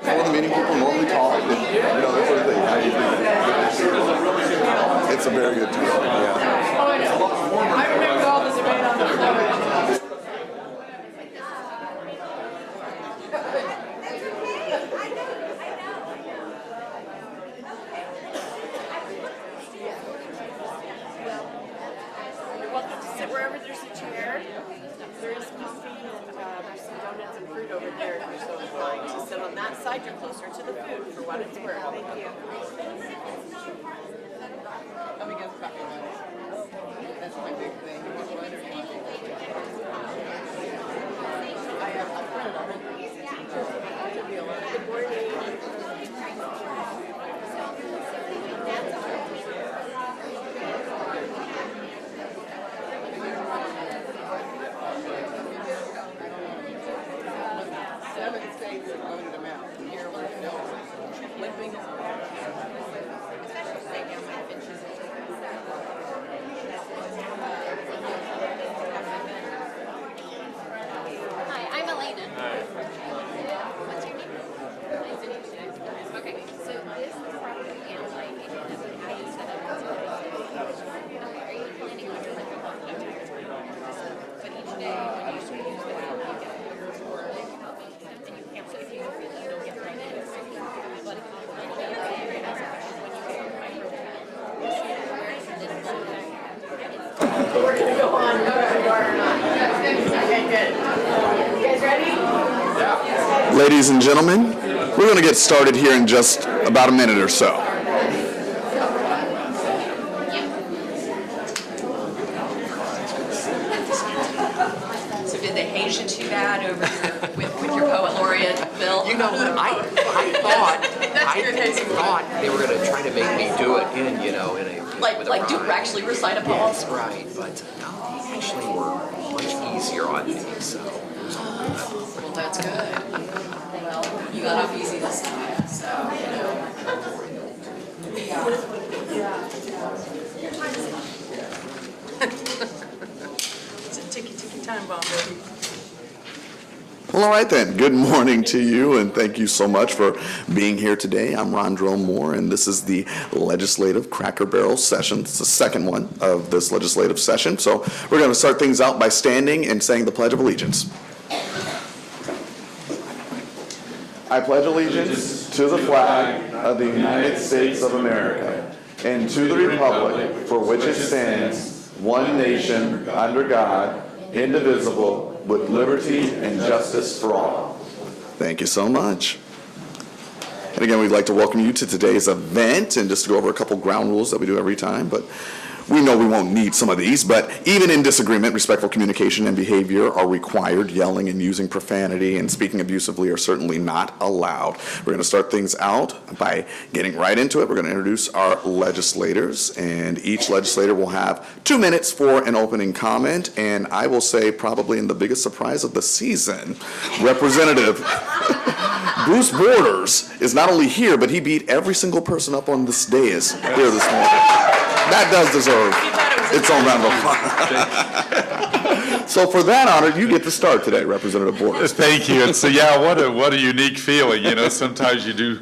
Before the meeting, people normally talk and, that sort of thing. How do you think? It's a very good tool. Yeah. Oh, I know. I remember all the debate on the floor. You're welcome to sit wherever there's a chair. There is coffee and there's some donuts and fruit over there if you're so inclined to sit on that side. You're closer to the food for what it's worth. Thank you. Let me get a copy of that. That's my big thing. You want one or you want I have a friend of mine. Good morning. Hi, I'm Elena. What's your name? Nice to meet you. Okay, so this is property and lighting that how you set up. Okay, are you planning on doing like a walk up time? But each day when you use the app, you get your and you can't. So if you don't get right in, but if you plan to ask questions when you go micro We're going to go on whether we are or not. Okay, good. You guys ready? Yeah. Ladies and gentlemen, we're going to get started here in just about a minute or so. So did they haze you too bad over with your poet laureate, Bill? You know, I thought they were going to try to make me do it in a like do actually recite a poem? That's right, but no, they actually were much easier on me. So Well, that's good. Well, you got off easy this time, so It's a ticky time bomb, baby. Well, all right then. Good morning to you, and thank you so much for being here today. I'm Rondrell Moore, and this is the legislative Crackerbarrel session. It's the second one of this legislative session. So we're going to start things out by standing and saying the Pledge of Allegiance. I pledge allegiance to the flag of the United States of America and to the republic for which it stands, one nation, under God, indivisible, with liberty and justice for all. Thank you so much. And again, we'd like to welcome you to today's event, and just to go over a couple ground rules that we do every time, but we know we won't need some of these, but even in disagreement, respectful communication and behavior are required. Yelling and using profanity and speaking abusively are certainly not allowed. We're going to start things out by getting right into it. We're going to introduce our legislators, and each legislator will have 2 minutes for an opening comment, and I will say probably in the biggest surprise of the season, Representative Bruce Borders is not only here, but he beat every single person up on this dais here this morning. That does deserve its own round of applause. So for that honor, you get to start today, Representative Borders. Thank you. And so, yeah, what a unique feeling. Sometimes you do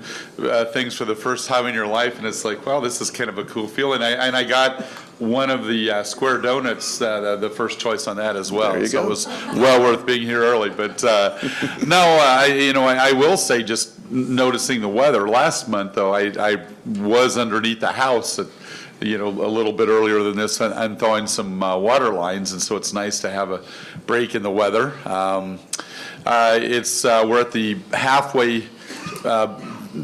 things for the first time in your life, and it's like, well, this is kind of a cool feeling. I got one of the square donuts, the first choice on that as well. There you so go. It was well worth being here early. But I will say, just noticing the weather last month, though, I was underneath the house at a little bit earlier than this, and thawing some water lines, and so it's nice to have a break in the weather. We're at the halfway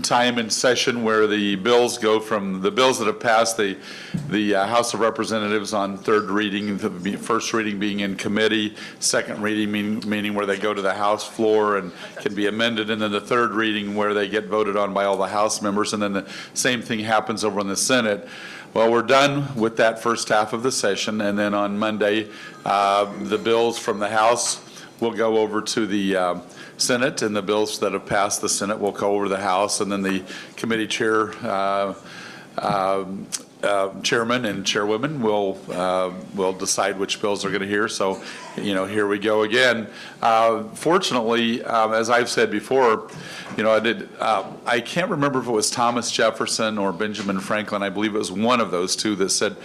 time in session where the bills go from the bills that have passed the House of Representatives on third reading, the first reading being in committee, second reading meaning where they go to the House floor and can be amended, and then the third reading where they get voted on by all the House members, and then the same thing happens over in the Senate. Well, we're done with that first half of the session, and then on Monday, the bills from the House will go over to the Senate, and the bills that have passed the Senate will go over to the House, and then the committee chair chairman and chairwomen will decide which bills are going to hear. So, here we go again. Fortunately, as I've said before, I can't remember if it was Thomas Jefferson or Benjamin Franklin. I believe it was one of those two that said,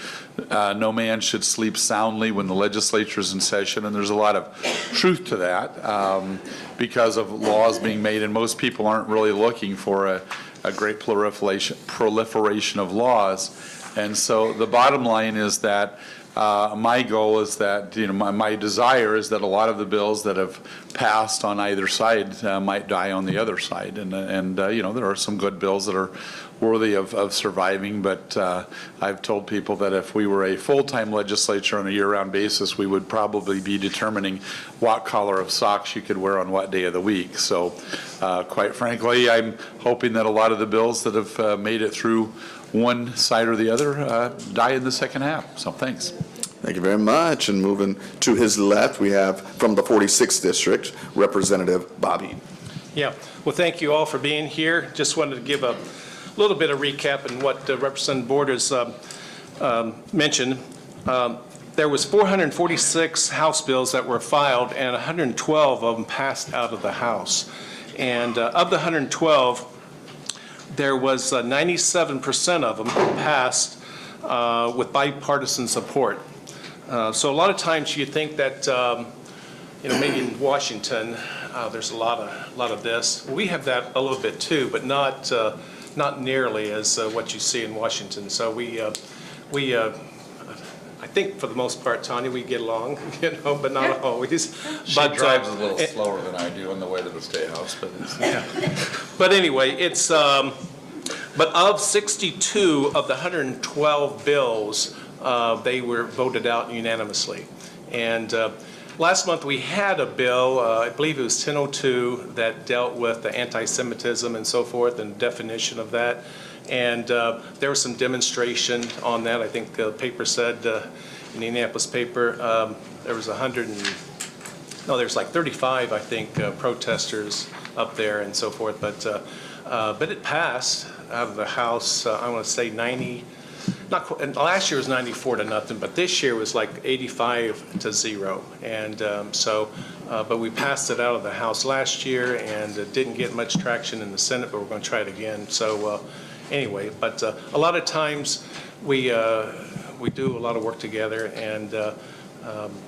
no man should sleep soundly when the legislature is in session. And there's a lot of truth to that because of laws being made, and most people aren't really looking for a great proliferation of laws. And so the bottom line is that my goal is that, my desire is that a lot of the bills that have passed on either side might die on the other side. And there are some good bills that are worthy of surviving, but I've told people that if we were a full-time legislature on a year-round basis, we would probably be determining what color of socks you could wear on what day of the week. So quite frankly, I'm hoping that a lot of the bills that have made it through one side or the other die in the second half. So thanks. Thank you very much. And moving to his left, we have from the 46th District, Representative Bobby. Yeah, well, thank you all for being here. Just wanted to give a little bit of recap on what Representative Borders mentioned. There was 446 House bills that were filed, and 112 of them passed out of the House. And of the 112, there was 97% of them passed with bipartisan support. So a lot of times you think that, maybe in Washington, there's a lot of this. We have that a little bit too, but not nearly as what you see in Washington. So we I think for the most part, Tanya, we get along, but not always. She but, drives a little slower than I do on the way to the State House, but But anyway, it's but of 62 of the 112 bills, they were voted out unanimously. And last month we had a bill, I believe it was 1002, that dealt with the anti-Semitism and so forth and definition of that. And there was some demonstration on that. I think the paper said, in the Indianapolis paper, there was there's like 35, I think, protesters up there and so forth. But it passed out of the House, I want to say 90, not quite, and last year was 94-0, but this year was like 85-0. And but we passed it out of the House last year, and it didn't get much traction in the Senate, but we're going to try it again. So anyway, but a lot of times we do a lot of work together, and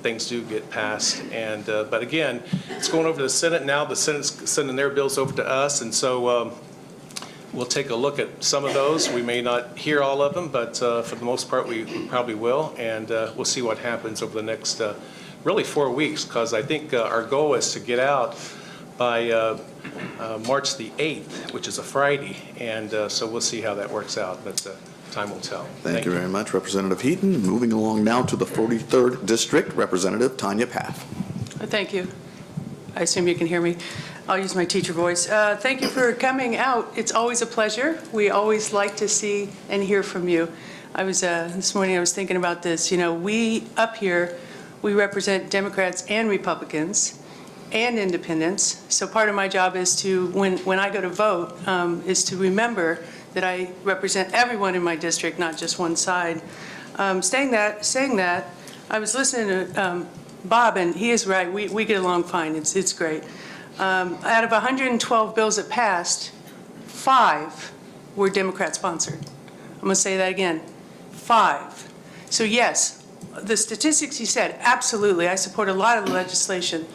things do get passed. And but again, it's going over to the Senate now. The Senate's sending their bills over to us, and so we'll take a look at some of those. We may not hear all of them, but for the most part, we probably will, and we'll see what happens over the next really 4 weeks, because I think our goal is to get out by March the 8th, which is a Friday, and so we'll see how that works out, but time will tell. Thank you very much, Representative Heaton. Moving along now to the 43rd District, Representative Tanya Paff. Thank you. I assume you can hear me. I'll use my teacher voice. Thank you for coming out. It's always a pleasure. We always like to see and hear from you. This morning I was thinking about this. We up here, we represent Democrats and Republicans and independents. So part of my job is to, when I go to vote, is to remember that I represent everyone in my district, not just one side. Saying that, I was listening to Bob, and he is right. We get along fine. It's great. Out of 112 bills that passed, 5 were Democrat-sponsored. I'm going to say that again, 5. So yes, the statistics he said, absolutely. I support a lot of the legislation.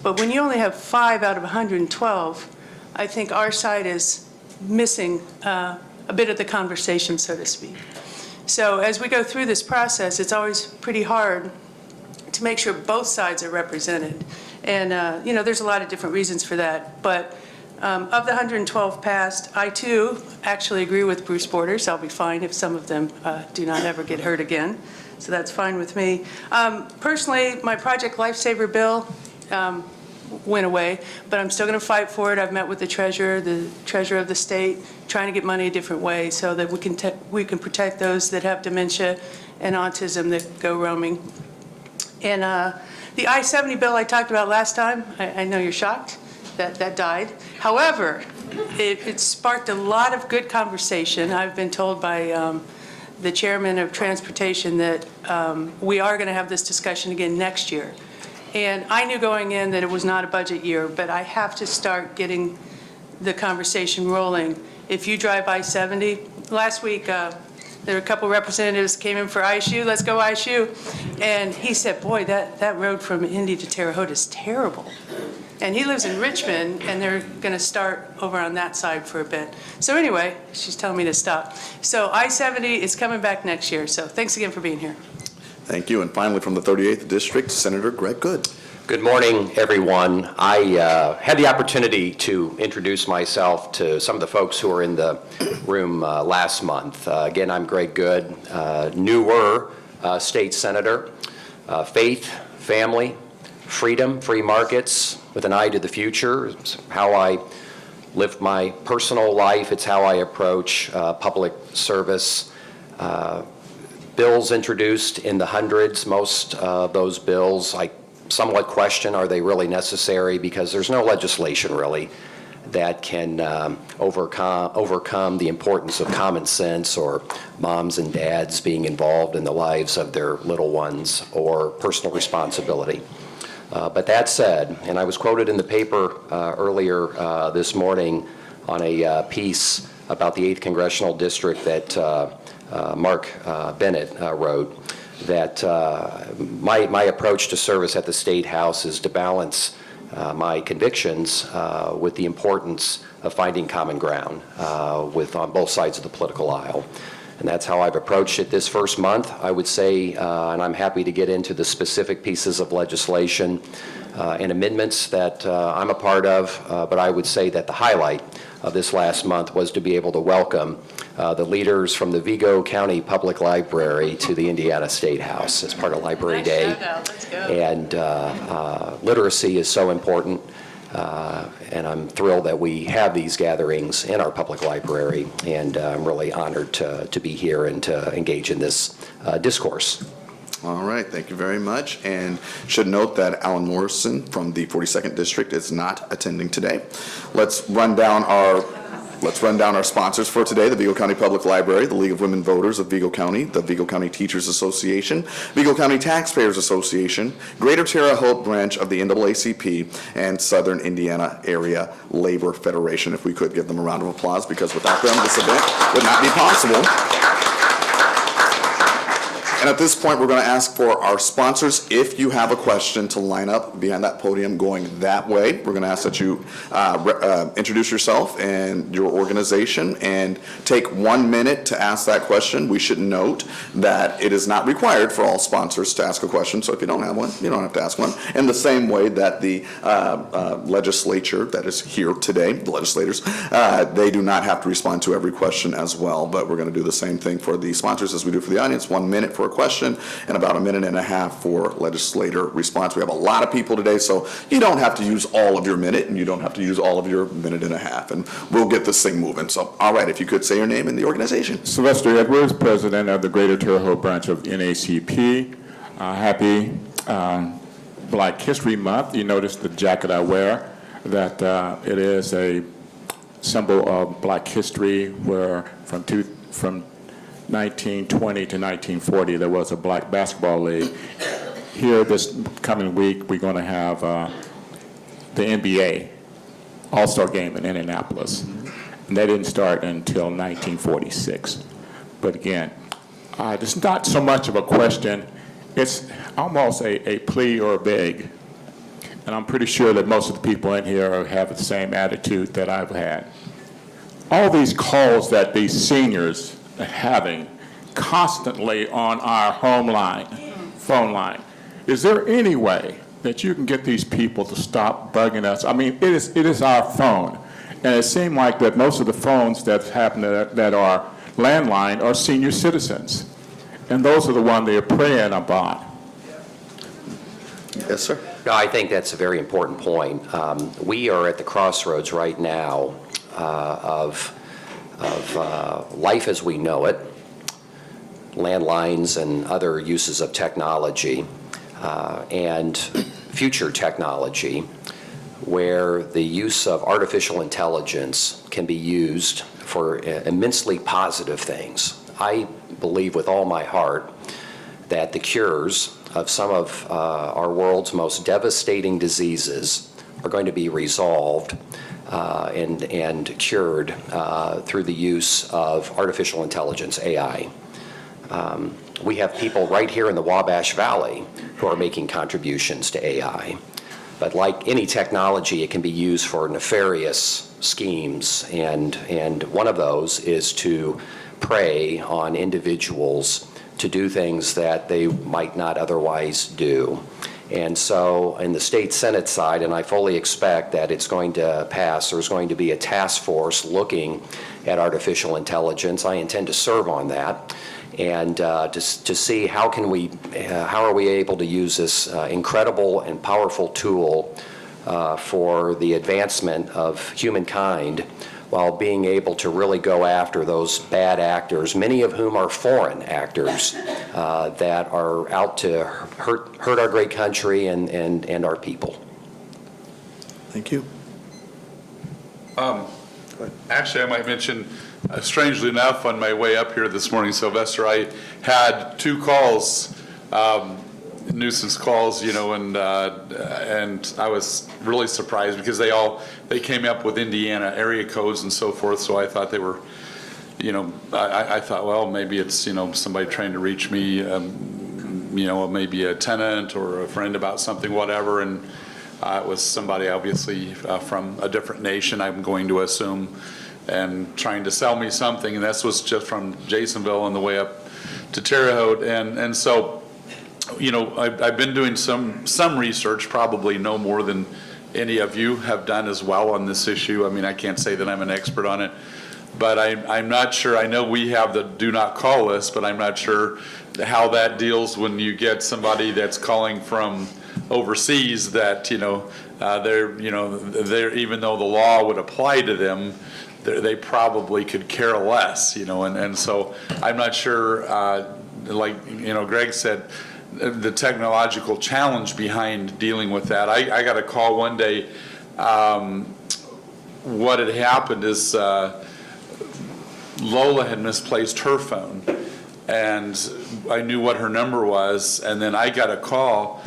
But when you only have 5 out of 112, I think our side is missing a bit of the conversation, so to speak. So as we go through this process, it's always pretty hard to make sure both sides are represented. And, there's a lot of different reasons for that. But of the 112 passed, I, too, actually agree with Bruce Borders. I'll be fine if some of them do not ever get hurt again. So that's fine with me. Personally, my Project Lifesaver bill went away, but I'm still going to fight for it. I've met with the treasurer of the state, trying to get money a different way so that we can protect those that have dementia and autism that go roaming. And the I-70 bill I talked about last time, I know you're shocked that died. However, it sparked a lot of good conversation. I've been told by the chairman of transportation that we are going to have this discussion again next year. And I knew going in that it was not a budget year, but I have to start getting the conversation rolling. If you drive I-70, last week there were a couple representatives came in for ISU, let's go ISU, and he said, boy, that road from Indy to Terre Haute is terrible. And he lives in Richmond, and they're going to start over on that side for a bit. So anyway, she's telling me to stop. So I-70 is coming back next year, so thanks again for being here. Thank you. And finally, from the 38th District, Senator Greg Good. Good morning, everyone. I had the opportunity to introduce myself to some of the folks who were in the room last month. Again, I'm Greg Good, newer state senator. Faith, family, freedom, free markets, with an eye to the future. It's how I live my personal life. It's how I approach public service. Bills introduced in the hundreds. Most of those bills, I somewhat question, are they really necessary? Because there's no legislation really that can overcome the importance of common sense or moms and dads being involved in the lives of their little ones or personal responsibility. But that said, and I was quoted in the paper earlier this morning on a piece about the 8th Congressional District that Mark Bennett wrote, that my approach to service at the State House is to balance my convictions with the importance of finding common ground on both sides of the political aisle. And that's how I've approached it this first month, I would say, and I'm happy to get into the specific pieces of legislation and amendments that I'm a part of, but I would say that the highlight of this last month was to be able to welcome the leaders from the Vigo County Public Library to the Indiana State House as part of Library Day. Let's go. And literacy is so important. And I'm thrilled that we have these gatherings in our public library, and I'm really honored to be here and to engage in this discourse. All right, thank you very much. And should note that Alan Morrison from the 42nd District is not attending today. Let's run down our sponsors for today: the Vigo County Public Library, the League of Women Voters of Vigo County, the Vigo County Teachers Association, Vigo County Taxpayers Association, Greater Terre Haute Branch of the NAACP, and Southern Indiana Area Labor Federation. If we could give them a round of applause, because without them, this event would not be possible. And at this point, we're going to ask for our sponsors, if you have a question, to line up behind that podium going that way. We're going to ask that you introduce yourself and your organization and take 1 minute to ask that question. We should note that it is not required for all sponsors to ask a question, so if you don't have one, you don't have to ask one. In the same way that the legislature that is here today, the legislators, they do not have to respond to every question as well, but we're going to do the same thing for the sponsors as we do for the audience. 1 minute for a question and about 1.5 minutes for legislator response. We have a lot of people today, so you don't have to use all of your minute, and you don't have to use all of your 1.5 minutes, and we'll get this thing moving. So, all right, if you could say your name and the organization. Sylvester Edwards, president of the Greater Terre Haute branch of NAACP. Happy Black History Month. You notice the jacket I wear, that it is a symbol of Black history, where from 1920 to 1940, there was a black basketball league. Here this coming week, we're going to have the NBA All-Star game in Indianapolis. And that didn't start until 1946. But again, it's not so much of a question. It's almost a plea or a beg. And I'm pretty sure that most of the people in here have the same attitude that I've had. All these calls that these seniors having constantly on our phone line. Is there any way that you can get these people to stop bugging us? I mean, it is our phone. And it seems like that most of the phones that happen that are landline are senior citizens. And those are the ones they're preying upon. Yes, sir. No, I think that's a very important point. We are at the crossroads right now of life as we know it, landlines and other uses of technology, and future technology, where the use of artificial intelligence can be used for immensely positive things. I believe with all my heart that the cures of some of our world's most devastating diseases are going to be resolved and cured through the use of artificial intelligence, AI. We have people right here in the Wabash Valley who are making contributions to AI. But like any technology, it can be used for nefarious schemes, and one of those is to prey on individuals to do things that they might not otherwise do. And so in the state Senate side, and I fully expect that it's going to pass, there's going to be a task force looking at artificial intelligence. I intend to serve on that, and to see how are we able to use this incredible and powerful tool for the advancement of humankind, while being able to really go after those bad actors, many of whom are foreign actors that are out to hurt our great country and our people. Thank you. Actually, I might mention, strangely enough, on my way up here this morning, Sylvester, I had 2 calls, nuisance calls, and I was really surprised because they came up with Indiana area codes and so forth. So I thought they were, I thought, well, maybe it's somebody trying to reach me, maybe a tenant or a friend about something, whatever, and it was somebody obviously from a different nation, I'm going to assume, and trying to sell me something, and this was just from Jasonville on the way up to Terre Haute, and so. I've been doing some research, probably no more than any of you have done as well on this issue. I mean, I can't say that I'm an expert on it, but I'm not sure. I know we have the do not call list, but I'm not sure how that deals when you get somebody that's calling from overseas that, they're even though the law would apply to them, they probably could care less, and so I'm not sure, Greg said, the technological challenge behind dealing with that. I got a call one day. What had happened is Lola had misplaced her phone, and I knew what her number was, and then I got a call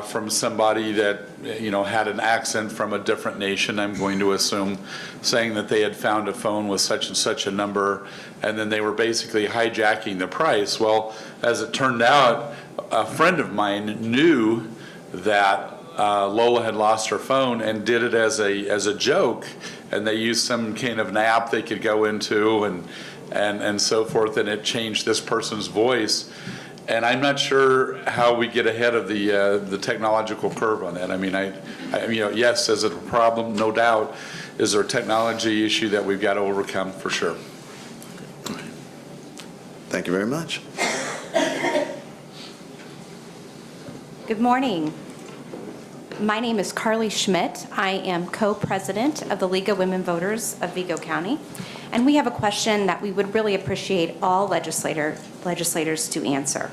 from somebody that had an accent from a different nation, I'm going to assume, saying that they had found a phone with such and such a number, and then they were basically hijacking the price. Well, as it turned out, a friend of mine knew that Lola had lost her phone and did it as a joke, and they used some kind of an app they could go into and so forth, and it changed this person's voice. And I'm not sure how we get ahead of the technological curve on that. I mean, yes, is it a problem? No doubt. Is there a technology issue that we've got to overcome? For sure. Thank you very much. Good morning. My name is Carly Schmidt. I am co-president of the League of Women Voters of Vigo County. And we have a question that we would really appreciate all legislators to answer.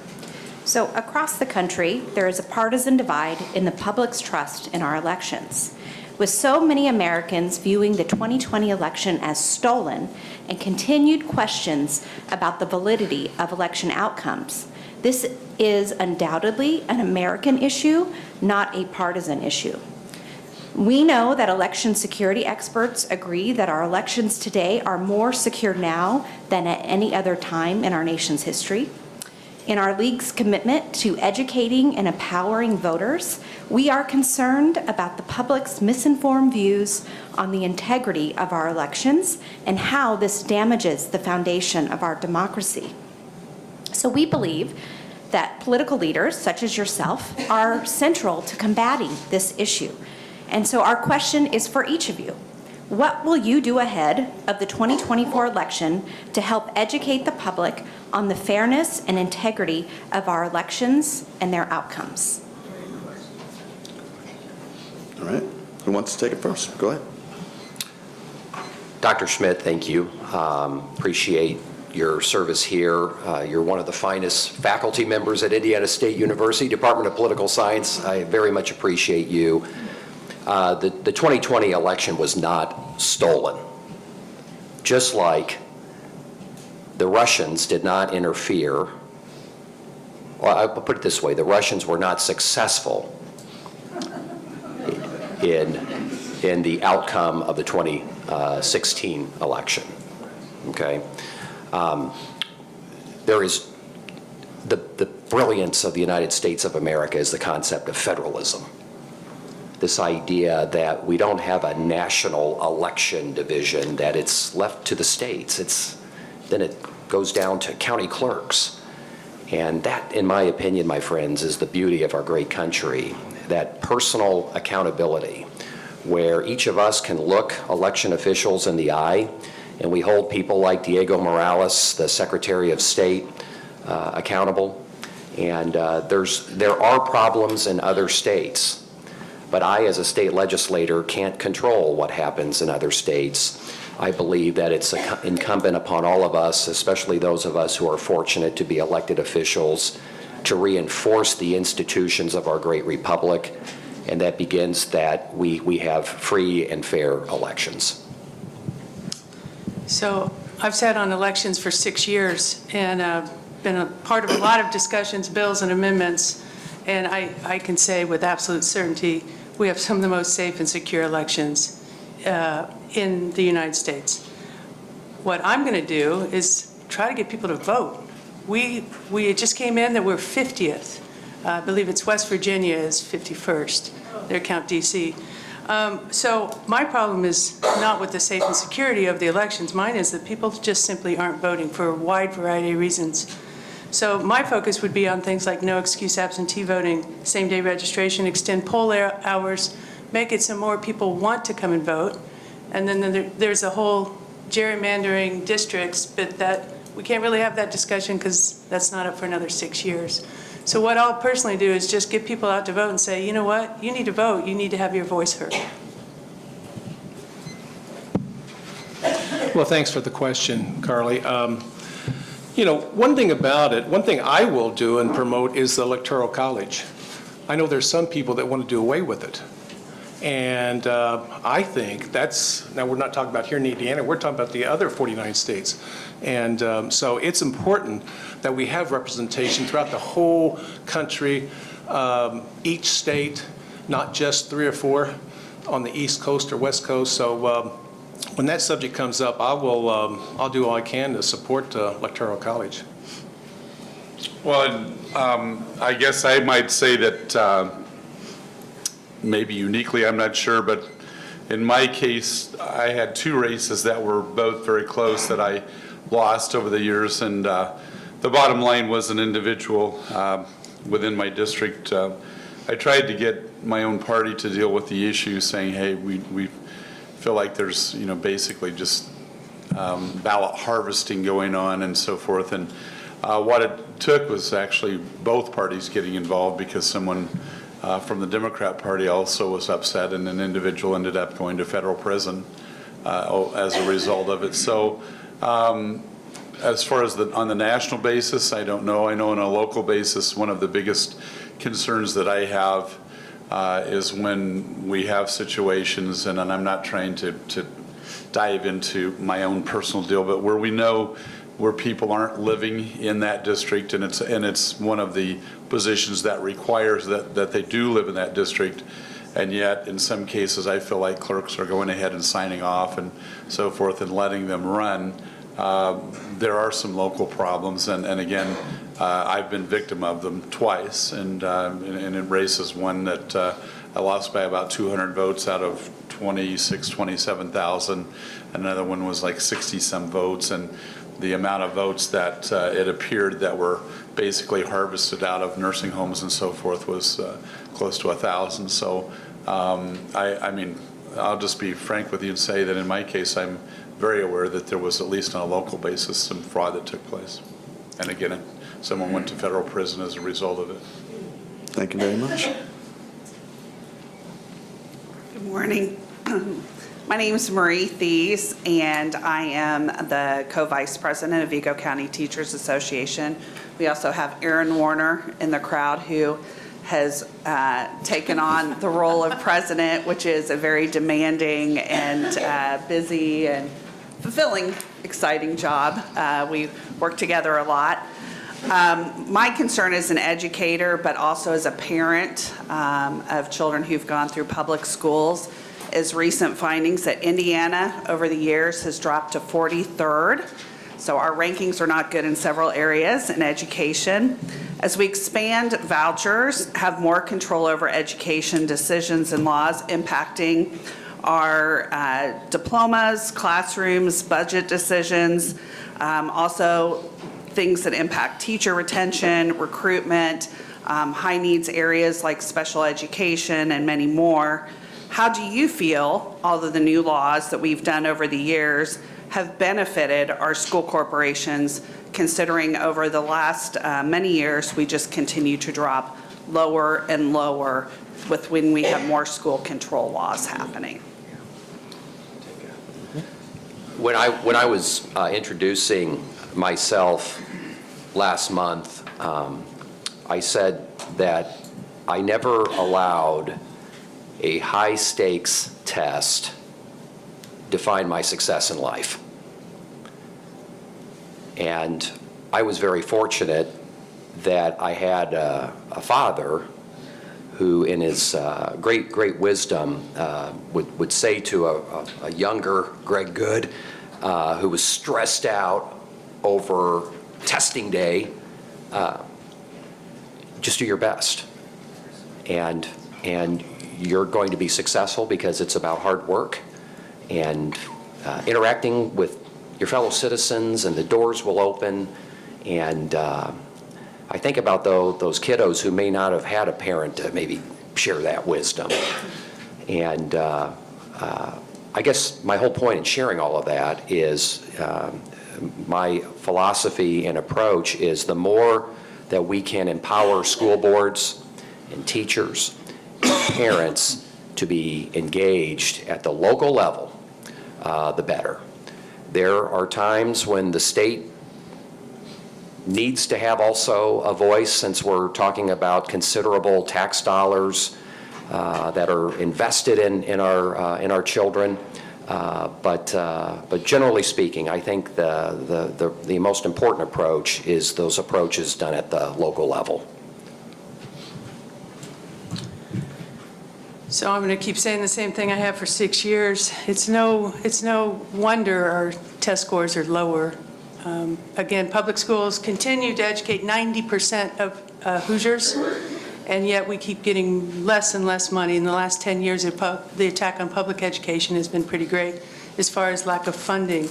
So across the country, there is a partisan divide in the public's trust in our elections. With so many Americans viewing the 2020 election as stolen and continued questions about the validity of election outcomes, this is undoubtedly an American issue, not a partisan issue. We know that election security experts agree that our elections today are more secure now than at any other time in our nation's history. In our league's commitment to educating and empowering voters, we are concerned about the public's misinformed views on the integrity of our elections and how this damages the foundation of our democracy. So we believe that political leaders, such as yourself, are central to combating this issue. And so our question is for each of you. What will you do ahead of the 2024 election to help educate the public on the fairness and integrity of our elections and their outcomes? All right. Who wants to take it first? Go ahead. Dr. Schmidt, thank you. Appreciate your service here. You're one of the finest faculty members at Indiana State University, Department of Political Science. I very much appreciate you. The 2020 election was not stolen. Just like the Russians did not interfere, well, I'll put it this way, the Russians were not successful in the outcome of the 2016 election, okay? There is, the brilliance of the United States of America is the concept of federalism. This idea that we don't have a national election division, that it's left to the states. Then it goes down to county clerks. And that, in my opinion, my friends, is the beauty of our great country, that personal accountability, where each of us can look election officials in the eye, and we hold people like Diego Morales, the Secretary of State, accountable. And there are problems in other states, but I, as a state legislator, can't control what happens in other states. I believe that it's incumbent upon all of us, especially those of us who are fortunate to be elected officials, to reinforce the institutions of our great republic, and that begins that we have free and fair elections. So I've sat on elections for 6 years and been a part of a lot of discussions, bills, and amendments, and I can say with absolute certainty we have some of the most safe and secure elections in the United States. What I'm going to do is try to get people to vote. We just came in that we're 50th. I believe it's West Virginia is 51st. They count D.C. So my problem is not with the safe and security of the elections. Mine is that people just simply aren't voting for a wide variety of reasons. So my focus would be on things like no excuse absentee voting, same-day registration, extend poll hours, make it so more people want to come and vote. And then there's a whole gerrymandering districts, but that we can't really have that discussion because that's not up for another 6 years. So what I'll personally do is just get people out to vote and say, you know what, you need to vote, you need to have your voice heard. Well, thanks for the question, Carly. You know, one thing about it, one thing I will do and promote is the Electoral College. I know there's some people that want to do away with it. And I think that's, now we're not talking about here in Indiana, we're talking about the other 49 states. And so it's important that we have representation throughout the whole country, each state, not just 3 or 4 on the East Coast or West Coast. So when that subject comes up, I'll do all I can to support Electoral College. Well, I guess I might say that maybe uniquely, I'm not sure, but in my case, I had 2 races that were both very close that I lost over the years, and the bottom line was an individual within my district. I tried to get my own party to deal with the issue, saying, hey, we feel like there's, you know, basically just ballot harvesting going on and so forth. And what it took was actually both parties getting involved, because someone from the Democrat Party also was upset, and an individual ended up going to federal prison as a result of it. So as far as on the national basis, I don't know. I know on a local basis, one of the biggest concerns that I have is when we have situations, and I'm not trying to dive into my own personal deal, but where we know where people aren't living in that district, and it's one of the positions that requires that they do live in that district, and yet in some cases I feel like clerks are going ahead and signing off and so forth and letting them run. There are some local problems, and again, I've been victim of them twice, and in races, one that I lost by about 200 votes out of 27,000. Another one was like 60-some votes, and the amount of votes that it appeared that were basically harvested out of nursing homes and so forth was close to 1,000. So I mean, I'll just be frank with you and say that in my case, I'm very aware that there was, at least on a local basis, some fraud that took place. And again, someone went to federal prison as a result of it. Thank you very much. Good morning. My name is Marie Thies, and I am the co-vice president of Vigo County Teachers Association. We also have Aaron Warner in the crowd, who has taken on the role of president, which is a very demanding and busy and fulfilling, exciting job. We work together a lot. My concern as an educator, but also as a parent of children who've gone through public schools, is recent findings that Indiana over the years has dropped to 43rd. So our rankings are not good in several areas in education. As we expand vouchers, have more control over education decisions and laws impacting our diplomas, classrooms, budget decisions, also things that impact teacher retention, recruitment, high needs areas like special education and many more. How do you feel all of the new laws that we've done over the years have benefited our school corporations, considering over the last many years we just continue to drop lower and lower with when we have more school control laws happening? When I was introducing myself last month, I said that I never allowed a high-stakes test define my success in life. And I was very fortunate that I had a father who, in his great wisdom, would say to a younger Greg Good, who was stressed out over testing day, just do your best. And you're going to be successful because it's about hard work and interacting with your fellow citizens, and the doors will open. And I think about those kiddos who may not have had a parent to maybe share that wisdom. And I guess my whole point in sharing all of that is my philosophy and approach is the more that we can empower school boards and teachers and parents to be engaged at the local level, the better. There are times when the state needs to have also a voice, since we're talking about considerable tax dollars that are invested in our children. But generally speaking, I think the most important approach is those approaches done at the local level. So I'm going to keep saying the same thing I have for 6 years. It's no wonder our test scores are lower. Again, public schools continue to educate 90% of Hoosiers, and yet we keep getting less and less money. In the last 10 years, the attack on public education has been pretty great as far as lack of funding.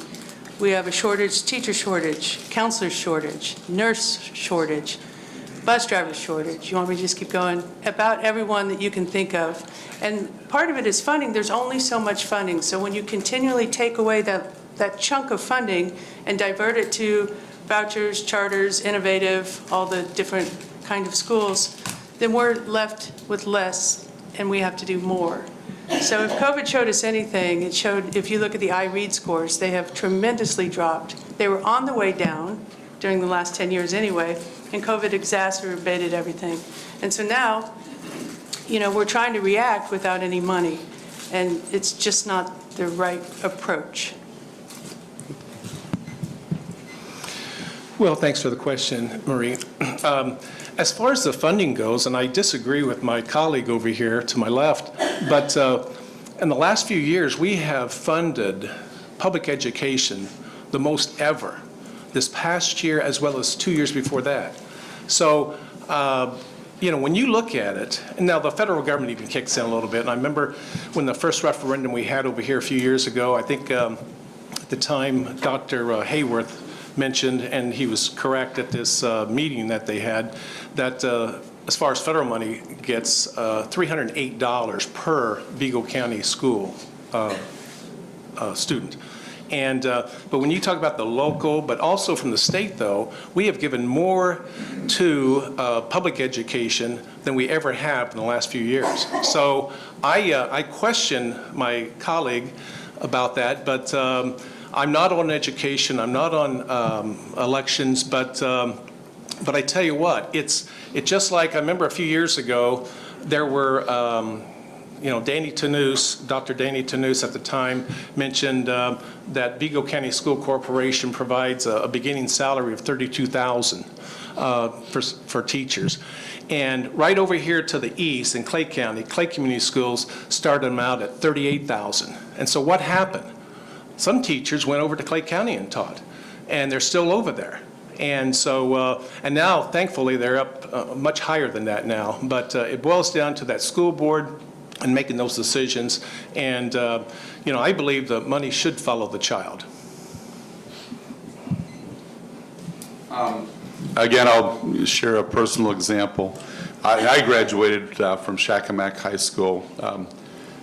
We have a shortage, teacher shortage, counselor shortage, nurse shortage, bus driver shortage. You want me to just keep going? About everyone that you can think of. And part of it is funding. There's only so much funding. So when you continually take away that chunk of funding and divert it to vouchers, charters, innovative, all the different kind of schools, then we're left with less and we have to do more. So if COVID showed us anything, it showed, if you look at the iRead scores, they have tremendously dropped. They were on the way down during the last 10 years anyway, and COVID exacerbated everything. And so now, we're trying to react without any money, and it's just not the right approach. Well, thanks for the question, Marie. As far as the funding goes, and I disagree with my colleague over here to my left, but in the last few years, we have funded public education the most ever, this past year as well as 2 years before that. So, when you look at it, and now the federal government even kicks in a little bit, and I remember when the first referendum we had over here a few years ago, I think at the time Dr. Hayworth mentioned, and he was correct at this meeting that they had, that as far as federal money gets, $308 per Vigo County school student. And but when you talk about the local, but also from the state, though, we have given more to public education than we ever have in the last few years. So I question my colleague about that, but I'm not on education, I'm not on elections, but But I tell you what, it's just like, I remember a few years ago, there were, Danny Tanous, Dr. Danny Tanous at the time mentioned that Vigo County School Corporation provides a beginning salary of $32,000 for teachers. And right over here to the east in Clay County, Clay Community Schools started them out at $38,000. And so what happened? Some teachers went over to Clay County and taught, and they're still over there. And so, and now, thankfully, they're up much higher than that now. But it boils down to that school board and making those decisions. And, I believe the money should follow the child. Again, I'll share a personal example. I graduated from Shakamak High School,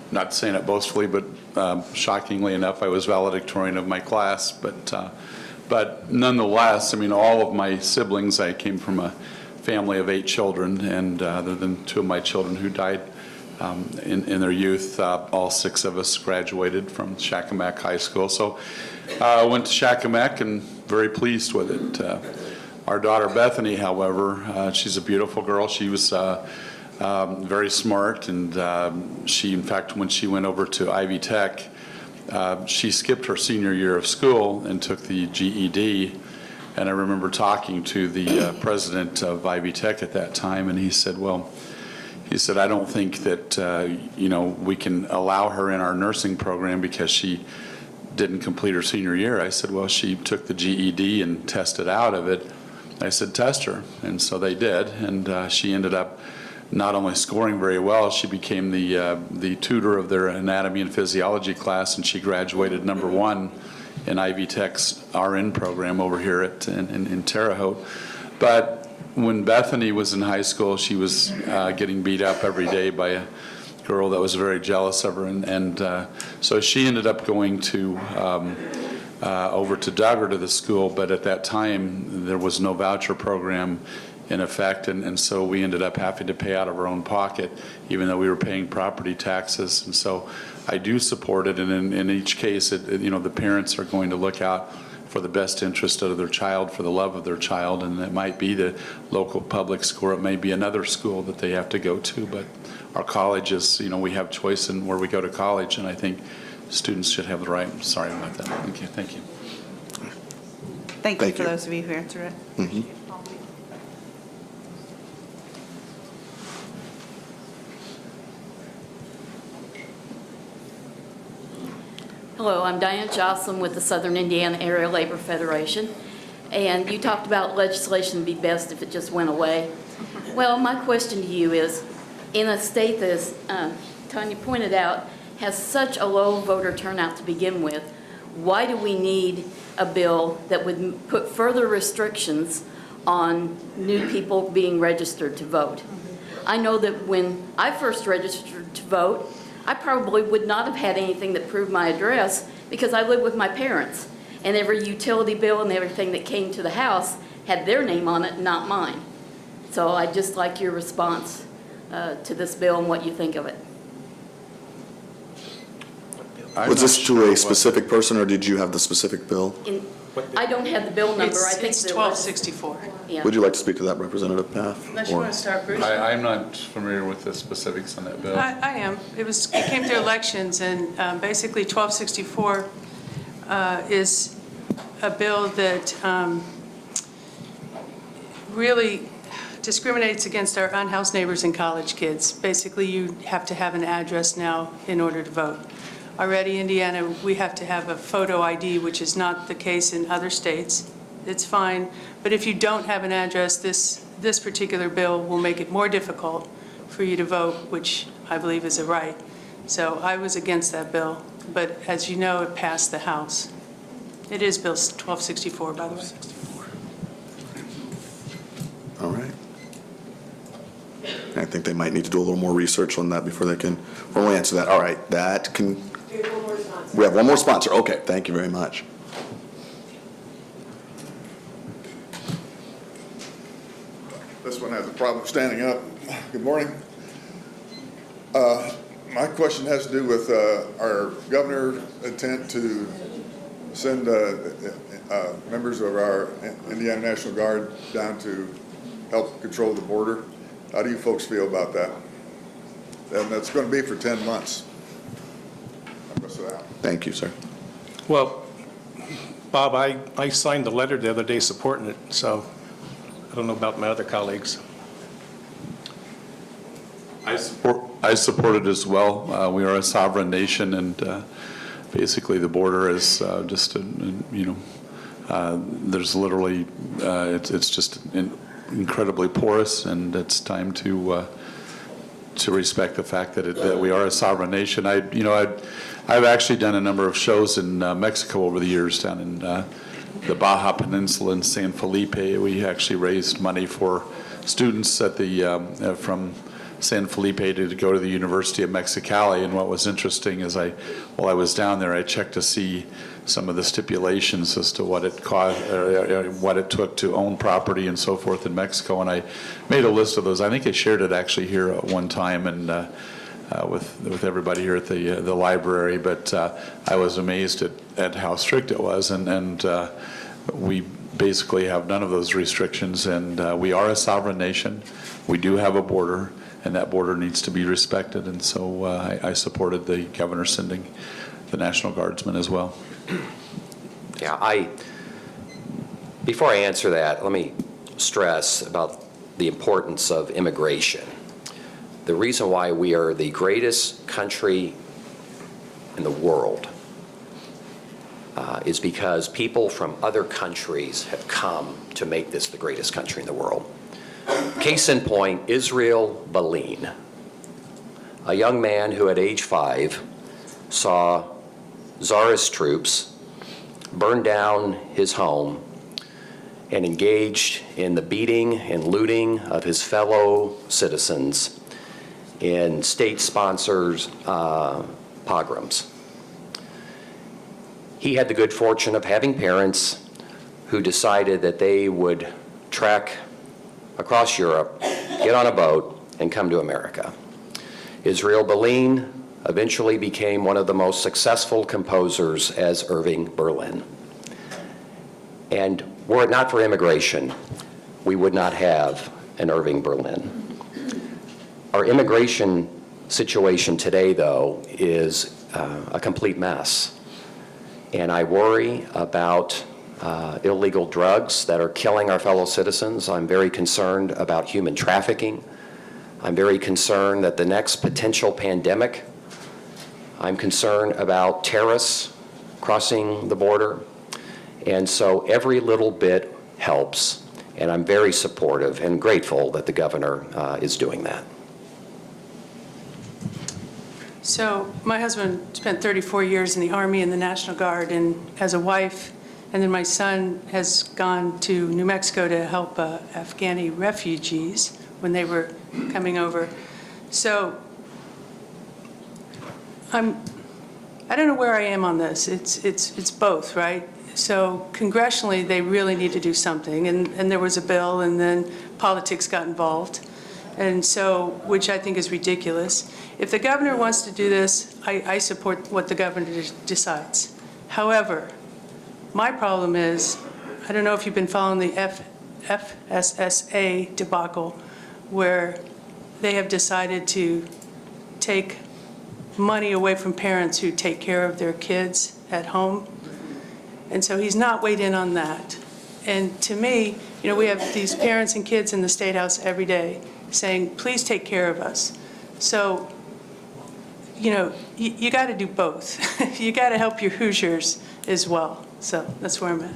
not saying it boastfully, but shockingly enough, I was valedictorian of my class. But nonetheless, I mean, all of my siblings, I came from a family of 8 children, and other than 2 of my children who died in their youth, all 6 of us graduated from Shakamak High School. So I went to Shakamak and very pleased with it. Our daughter Bethany, however, she's a beautiful girl. She was very smart, and she, in fact, when she went over to Ivy Tech, she skipped her senior year of school and took the GED. And I remember talking to the president of Ivy Tech at that time, and he said, I don't think that, we can allow her in our nursing program because she didn't complete her senior year. I said, well, she took the GED and tested out of it. I said, test her. And so they did, and she ended up not only scoring very well, she became the tutor of their anatomy and physiology class, and she graduated #1 in Ivy Tech's RN program over here in Terre Haute. But when Bethany was in high school, she was getting beat up every day by a girl that was very jealous of her, and so she ended up going to over to Duggar to the school, but at that time there was no voucher program in effect, and so we ended up having to pay out of our own pocket, even though we were paying property taxes. And so I do support it, and in each case, the parents are going to look out for the best interest of their child, for the love of their child, and it might be the local public school, it may be another school that they have to go to, but our colleges, we have choice in where we go to college, and I think students should have the right. Sorry about that. Okay, thank you. Thank you for those of you who answered it. Mm-hmm. Hello, I'm Diane Jocelyn with the Southern Indiana Area Labor Federation. And you talked about legislation would be best if it just went away. Well, my question to you is, in a state that, as Tanya pointed out, has such a low voter turnout to begin with, why do we need a bill that would put further restrictions on new people being registered to vote? I know that when I first registered to vote, I probably would not have had anything that proved my address because I lived with my parents. And every utility bill and everything that came to the house had their name on it, not mine. So I'd just like your response to this bill and what you think of it. Was this to a specific person, or did you have the specific bill? I don't have the bill number. It's I think 1264. Yeah. Would you like to speak to that, Representative Path? Unless you want to start, Bruce. I'm not familiar with the specifics on that bill. I am. It came through elections, and basically 1264 is a bill that really discriminates against our unhoused neighbors and college kids. Basically, you have to have an address now in order to vote. Already, Indiana, we have to have a photo ID, which is not the case in other states. It's fine, but if you don't have an address, this particular bill will make it more difficult for you to vote, which I believe is a right. So I was against that bill, but as you know, it passed the House. It is Bill 1264, by the way. All right. I think they might need to do a little more research on that before they can formally answer that. All right, that can. We have one more sponsor. Okay, thank you very much. This one has a problem standing up. Good morning. My question has to do with our governor's intent to send members of our Indiana National Guard down to help control the border. How do you folks feel about that? And that's going to be for 10 months. I'm going to sit down. Thank you, sir. Well, Bob, I signed the letter the other day supporting it, so I don't know about my other colleagues. I support it as well. We are a sovereign nation, and basically the border is just, there's literally, it's just incredibly porous, and it's time to respect the fact that we are a sovereign nation. I've actually done a number of shows in Mexico over the years, down in the Baja Peninsula in San Felipe. We actually raised money for students at the from San Felipe to go to the University of Mexicali. And what was interesting is while I was down there, I checked to see some of the stipulations as to what it cost, what it took to own property and so forth in Mexico. And I made a list of those. I think I shared it actually here at one time, and with everybody here at the library. But I was amazed at how strict it was, and we basically have none of those restrictions. And we are a sovereign nation. We do have a border, and that border needs to be respected. And so I supported the governor sending the National Guardsmen as well. Yeah, before I answer that, let me stress about the importance of immigration. The reason why we are the greatest country in the world is because people from other countries have come to make this the greatest country in the world. Case in point, Israel Baleen, a young man who at age 5 saw Tsarist troops burn down his home and engaged in the beating and looting of his fellow citizens in state-sponsored pogroms. He had the good fortune of having parents who decided that they would trek across Europe, get on a boat, and come to America. Israel Baleen eventually became one of the most successful composers as Irving Berlin. And were it not for immigration, we would not have an Irving Berlin. Our immigration situation today, though, is a complete mess. And I worry about illegal drugs that are killing our fellow citizens. I'm very concerned about human trafficking. I'm very concerned that the next potential pandemic, I'm concerned about terrorists crossing the border. And so every little bit helps, and I'm very supportive and grateful that the governor is doing that. So my husband spent 34 years in the Army and the National Guard and as a wife, and then my son has gone to New Mexico to help Afghani refugees when they were coming over. So I don't know where I am on this. It's both, right? So congressionally, they really need to do something, and there was a bill, and then politics got involved, and so, which I think is ridiculous. If the governor wants to do this, I support what the governor decides. However, my problem is, I don't know if you've been following the FSSA debacle, where they have decided to take money away from parents who take care of their kids at home. And so he's not weighed in on that. And to me, we have these parents and kids in the State House every day saying, please take care of us. So, you got to do both. You got to help your Hoosiers as well. So that's where I'm at.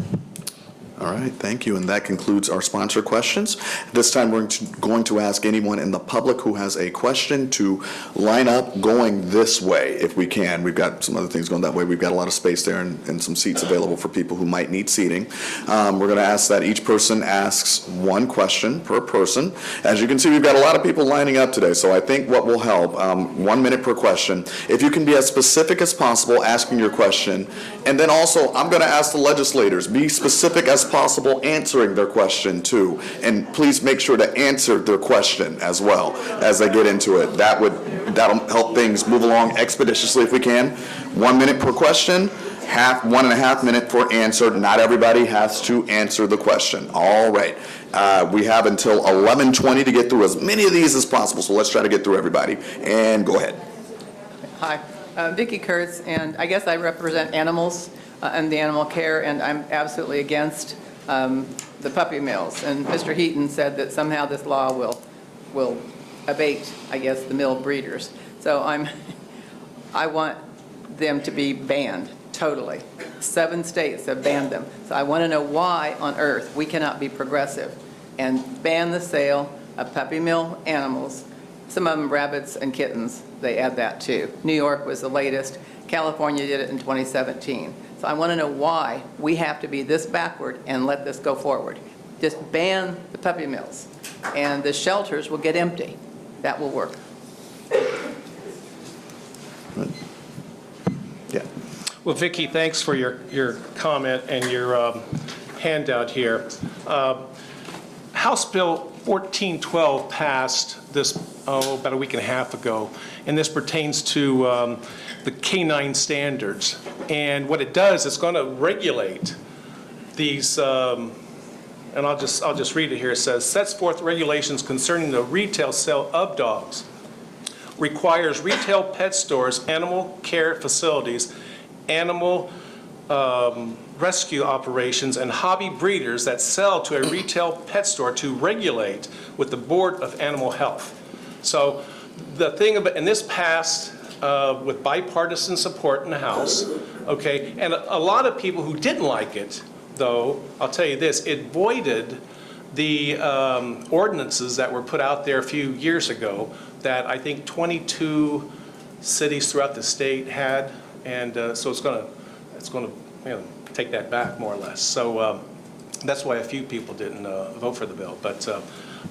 All right, thank you. And that concludes our sponsor questions. This time, we're going to ask anyone in the public who has a question to line up going this way, if we can. We've got some other things going that way. We've got a lot of space there and some seats available for people who might need seating. We're going to ask that each person asks one question per person. As you can see, we've got a lot of people lining up today, so I think what will help, 1 minute per question. If you can be as specific as possible asking your question, and then also, I'm going to ask the legislators, be specific as possible answering their question too, and please make sure to answer their question as well as they get into it. That'll help things move along expeditiously if we can. 1 minute per question, 1.5 minute for answer. Not everybody has to answer the question. All right. We have until 11:20 to get through as many of these as possible, so let's try to get through everybody. And go ahead. Hi, Vicki Kurtz, and I guess I represent animals and the animal care, and I'm absolutely against the puppy mills. And Mr. Heaton said that somehow this law will abate, I guess, the mill breeders. So I want them to be banned totally. 7 states have banned them. So I want to know why on earth we cannot be progressive and ban the sale of puppy mill animals. Some of them rabbits and kittens, they add that too. New York was the latest. California did it in 2017. So I want to know why we have to be this backward and let this go forward. Just ban the puppy mills and the shelters will get empty. That will work. Yeah. Well, Vicki, thanks for your comment and your handout here. House Bill 1412 passed this, about a week and a half ago, and this pertains to the canine standards. And what it does, it's going to regulate these, and I'll just read it here. It says, sets forth regulations concerning the retail sale of dogs, requires retail pet stores, animal care facilities, animal rescue operations, and hobby breeders that sell to a retail pet store to regulate with the Board of Animal Health. So the thing about, and this passed with bipartisan support in the House, okay? And a lot of people who didn't like it, though, I'll tell you this, it voided the ordinances that were put out there a few years ago that I think 22 cities throughout the state had, and so it's going to take that back more or less. So that's why a few people didn't vote for the bill. But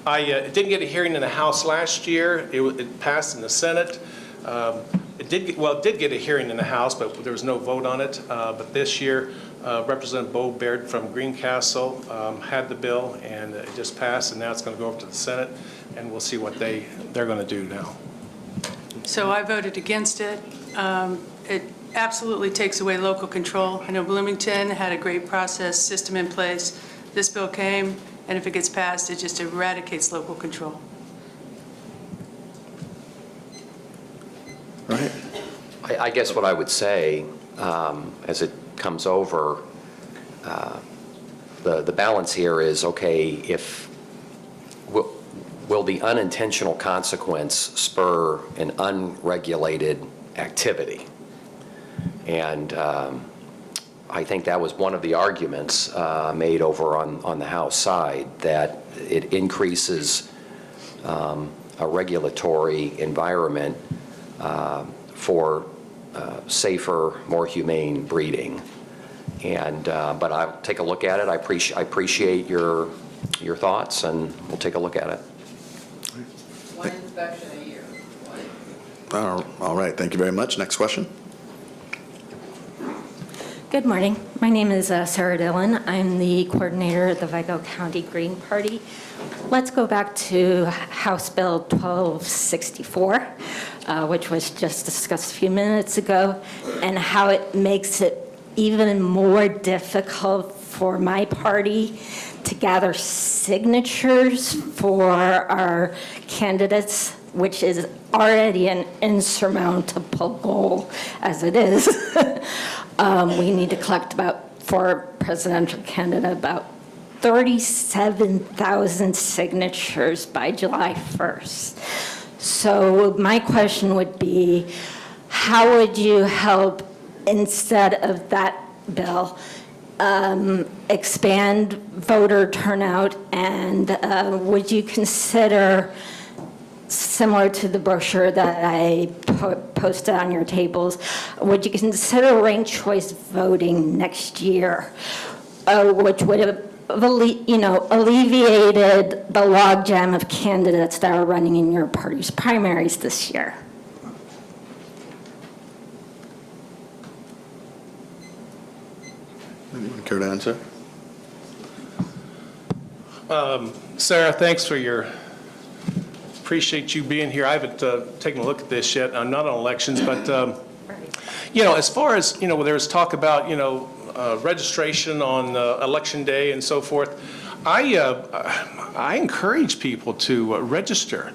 it didn't get a hearing in the House last year. It passed in the Senate. It did get a hearing in the House, but there was no vote on it. But this year, Representative Bo Baird from Greencastle had the bill, and it just passed, and now it's going to go over to the Senate, and we'll see what they're going to do now. So I voted against it. It absolutely takes away local control. I know Bloomington had a great process system in place. This bill came, and if it gets passed, it just eradicates local control. Right. I guess what I would say, as it comes over, the balance here is, okay, if will the unintentional consequence spur an unregulated activity? And I think that was one of the arguments made over on the House side, that it increases a regulatory environment for safer, more humane breeding. And but I'll take a look at it. I appreciate your thoughts, and we'll take a look at it. One inspection a year. All right. Thank you very much. Next question. Good morning. My name is Sarah Dillon. I'm the coordinator of the Vigo County Green Party. Let's go back to House Bill 1264, which was just discussed a few minutes ago, and how it makes it even more difficult for my party to gather signatures for our candidates, which is already an insurmountable goal as it is. We need to collect for a presidential candidate, about 37,000 signatures by July 1st. So my question would be, how would you help, instead of that bill, expand voter turnout, and would you consider, similar to the brochure that I posted on your tables, would you consider ranked choice voting next year, which would have alleviated the logjam of candidates that are running in your party's primaries this year? Anyone care to answer? Sarah, thanks for appreciate you being here. I haven't taken a look at this yet. I'm not on elections, but as far as, there was talk about, registration on Election Day and so forth, I encourage people to register.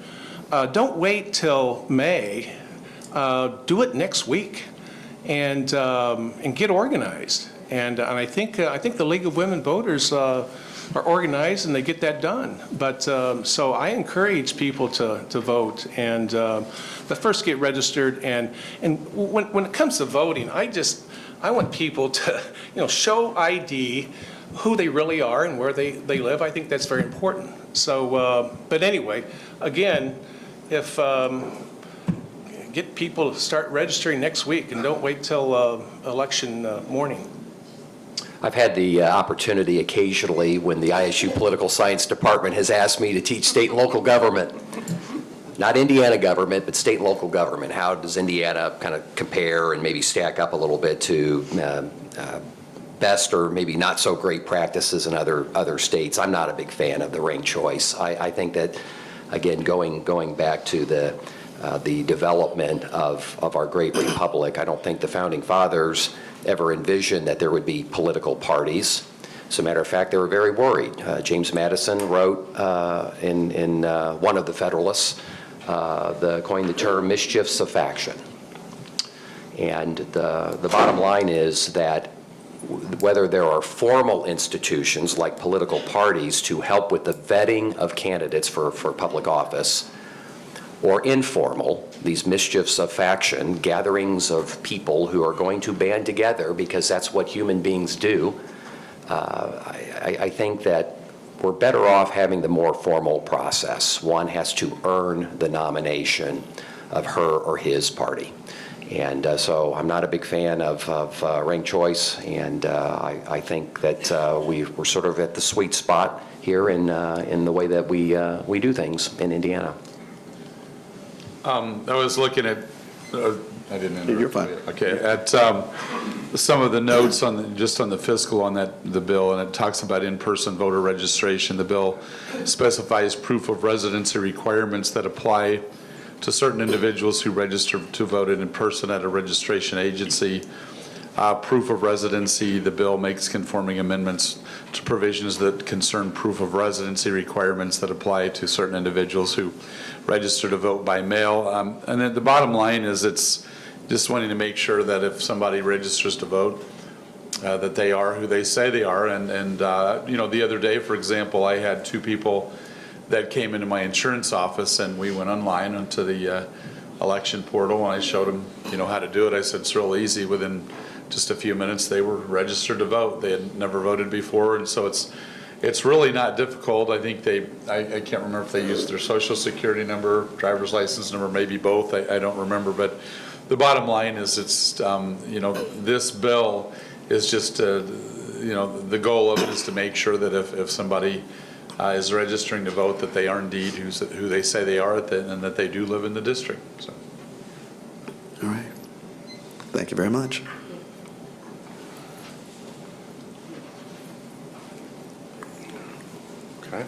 Don't wait till May. Do it next week, and get organized. And I think the League of Women Voters are organized and they get that done. But so I encourage people to vote, and but first get registered. And when it comes to voting, I want people to show ID, who they really are and where they live. I think that's very important. So, but anyway, again, if get people to start registering next week and don't wait till election morning. I've had the opportunity occasionally when the ISU Political Science Department has asked me to teach state and local government. Not Indiana government, but state and local government. How does Indiana kind of compare and maybe stack up a little bit to best or maybe not so great practices in other states? I'm not a big fan of the ranked choice. I think that, again, going back to the development of our great republic, I don't think the founding fathers ever envisioned that there would be political parties. As a matter of fact, they were very worried. James Madison wrote in one of the Federalists, coined the term mischiefs of faction. And the bottom line is that whether there are formal institutions like political parties to help with the vetting of candidates for public office, or informal, these mischiefs of faction, gatherings of people who are going to band together because that's what human beings do, I think that we're better off having the more formal process. One has to earn the nomination of her or his party. And so I'm not a big fan of ranked choice, and I think that we're sort of at the sweet spot here in the way that we do things in Indiana. I was looking at, I didn't interrupt. You're fine. Okay, at some of the notes just on the fiscal on the bill, and it talks about in-person voter registration. The bill specifies proof of residency requirements that apply to certain individuals who register to vote in person at a registration agency. Proof of residency, the bill makes conforming amendments to provisions that concern proof of residency requirements that apply to certain individuals who register to vote by mail. And then the bottom line is it's just wanting to make sure that if somebody registers to vote, that they are who they say they are. And the other day, for example, I had two people that came into my insurance office, and we went online onto the election portal, and I showed them, how to do it. I said, it's real easy. Within just a few minutes, they were registered to vote. They had never voted before, and so it's really not difficult. I think I can't remember if they used their social security number, driver's license number, maybe both. I don't remember, but the bottom line is it's, this bill is just, the goal of it is to make sure that if somebody is registering to vote, that they are indeed who they say they are, and that they do live in the district. So. All right. Thank you very much. Okay.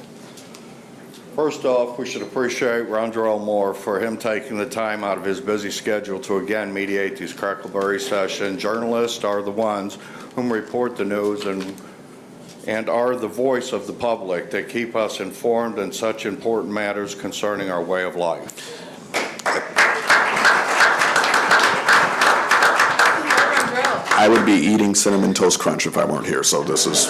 First off, we should appreciate Rondrell Moore for him taking the time out of his busy schedule to again mediate these Crackerbarrel sessions. Journalists are the ones whom report the news and are the voice of the public that keep us informed in such important matters concerning our way of life. I would be eating Cinnamon Toast Crunch if I weren't here, so this is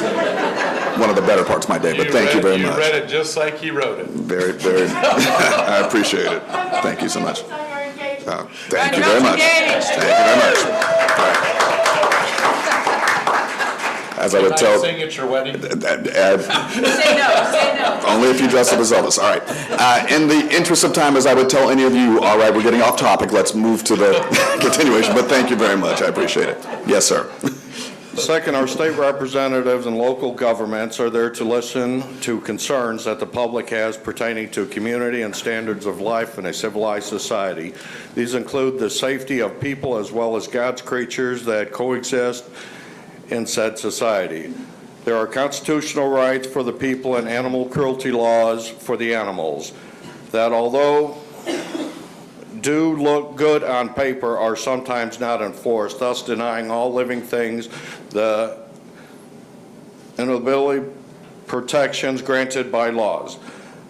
one of the better parts of my day, but thank you very much. You read it just like he wrote it. Very, very, I appreciate it. Thank you so much. Thank you very much. Thank you very much. As I would tell. Sing at your wedding? Say no. Only if you dress up as Elvis. All right. In the interest of time, as I would tell any of you, all right, we're getting off topic. Let's move to the continuation. But thank you very much. I appreciate it. Yes, sir. Second, our state representatives and local governments are there to listen to concerns that the public has pertaining to community and standards of life in a civilized society. These include the safety of people as well as God's creatures that coexist in said society. There are constitutional rights for the people and animal cruelty laws for the animals that, although do look good on paper are sometimes not enforced, thus denying all living things the inalienable protections granted by laws.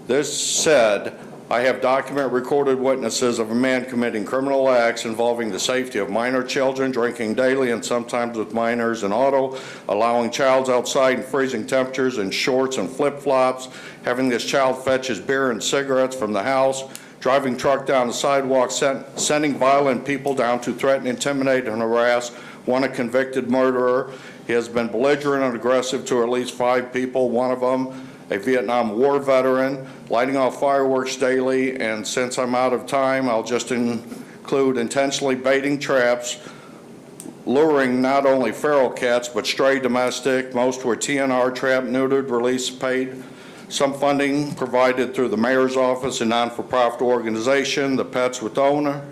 This said, I have documented recorded witnesses of a man committing criminal acts involving the safety of minor children, drinking daily and sometimes with minors in auto, allowing childs outside in freezing temperatures in shorts and flip-flops, having this child fetch his beer and cigarettes from the house, driving truck down the sidewalk, sending violent people down to threaten, intimidate, and harass one a convicted murderer. He has been belligerent and aggressive to at least 5 people, one of them a Vietnam War veteran, lighting off fireworks daily, and since I'm out of time, I'll just include intentionally baiting traps, luring not only feral cats, but stray domestic. Most were TNR, trapped, neutered, released, paid. Some funding provided through the mayor's office, a non-for-profit organization, the pets with owner,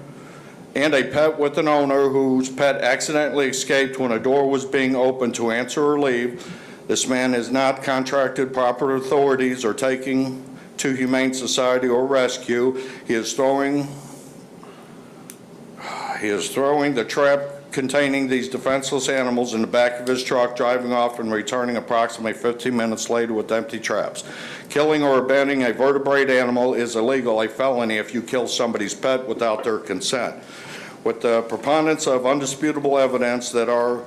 and a pet with an owner whose pet accidentally escaped when a door was being opened to answer or leave. This man is not contracted proper authorities or taking to Humane Society or rescue. He is throwing the trap containing these defenseless animals in the back of his truck, driving off and returning approximately 15 minutes later with empty traps. Killing or abandoning a vertebrate animal is illegal, a felony if you kill somebody's pet without their consent. With the preponderance of undisputable evidence that are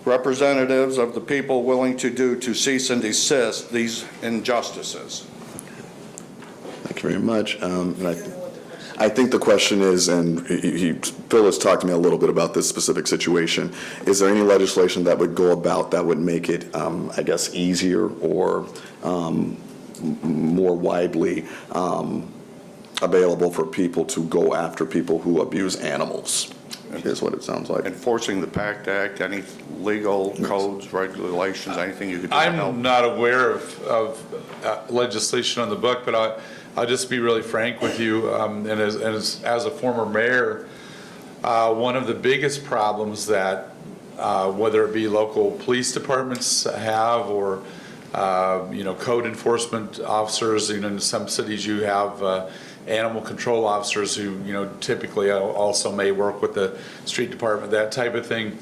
representatives of the people willing to do to cease and desist these injustices. Thank you very much. And I think the question is, and Phil has talked to me a little bit about this specific situation, is there any legislation that would go about that would make it, I guess, easier or more widely available for people to go after people who abuse animals? Here's what it sounds like. Enforcing the PACT Act, any legal codes, regulations, anything you could do to help? I'm not aware of legislation on the book, but I'll just be really frank with you. And as a former mayor, one of the biggest problems that whether it be local police departments have or code enforcement officers, in some cities you have animal control officers who, typically also may work with the street department, that type of thing.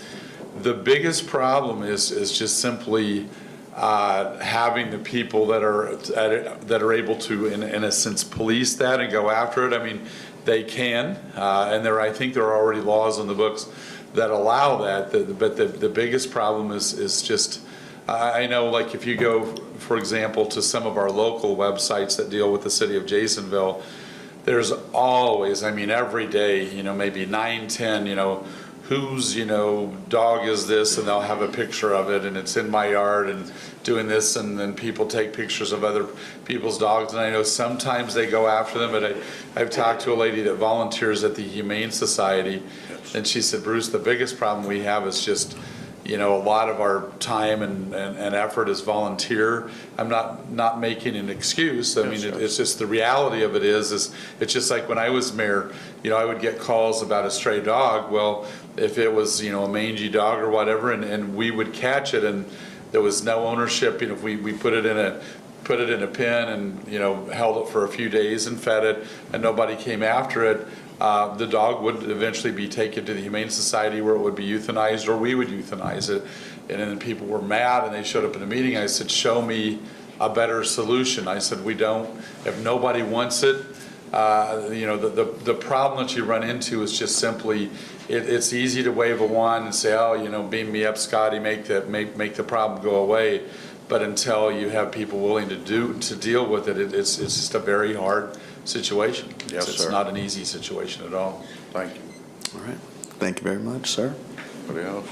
The biggest problem is just simply having the people that are able to, in a sense, police that and go after it. I mean, they can, and I think there are already laws on the books that allow that. But the biggest problem is just, I know, like if you go, for example, to some of our local websites that deal with the city of Jasonville, there's always, every day, maybe 9, 10, whose, dog is this, and they'll have a picture of it, and it's in my yard, and doing this, and then people take pictures of other people's dogs, and I know sometimes they go after them, but I've talked to a lady that volunteers at the Humane Society, and she said, Bruce, the biggest problem we have is just, a lot of our time and effort is volunteer. I'm not making an excuse. It's just the reality of it is it's just like when I was mayor, I would get calls about a stray dog. Well, if it was, a mangy dog or whatever, and we would catch it and there was no ownership, if we put it in a pen and, held it for a few days and fed it and nobody came after it, the dog would eventually be taken to the Humane Society where it would be euthanized, or we would euthanize it. And then people were mad and they showed up in a meeting. I said, show me a better solution. I said, if nobody wants it, the problem that you run into is just simply, it's easy to wave a wand and say, beam me up, Scotty, make the problem go away. But until you have people willing to deal with it, it's just a very hard situation. Yes, it's sir. not an easy situation at all. Thank you. All right. Thank you very much, sir. Anybody else?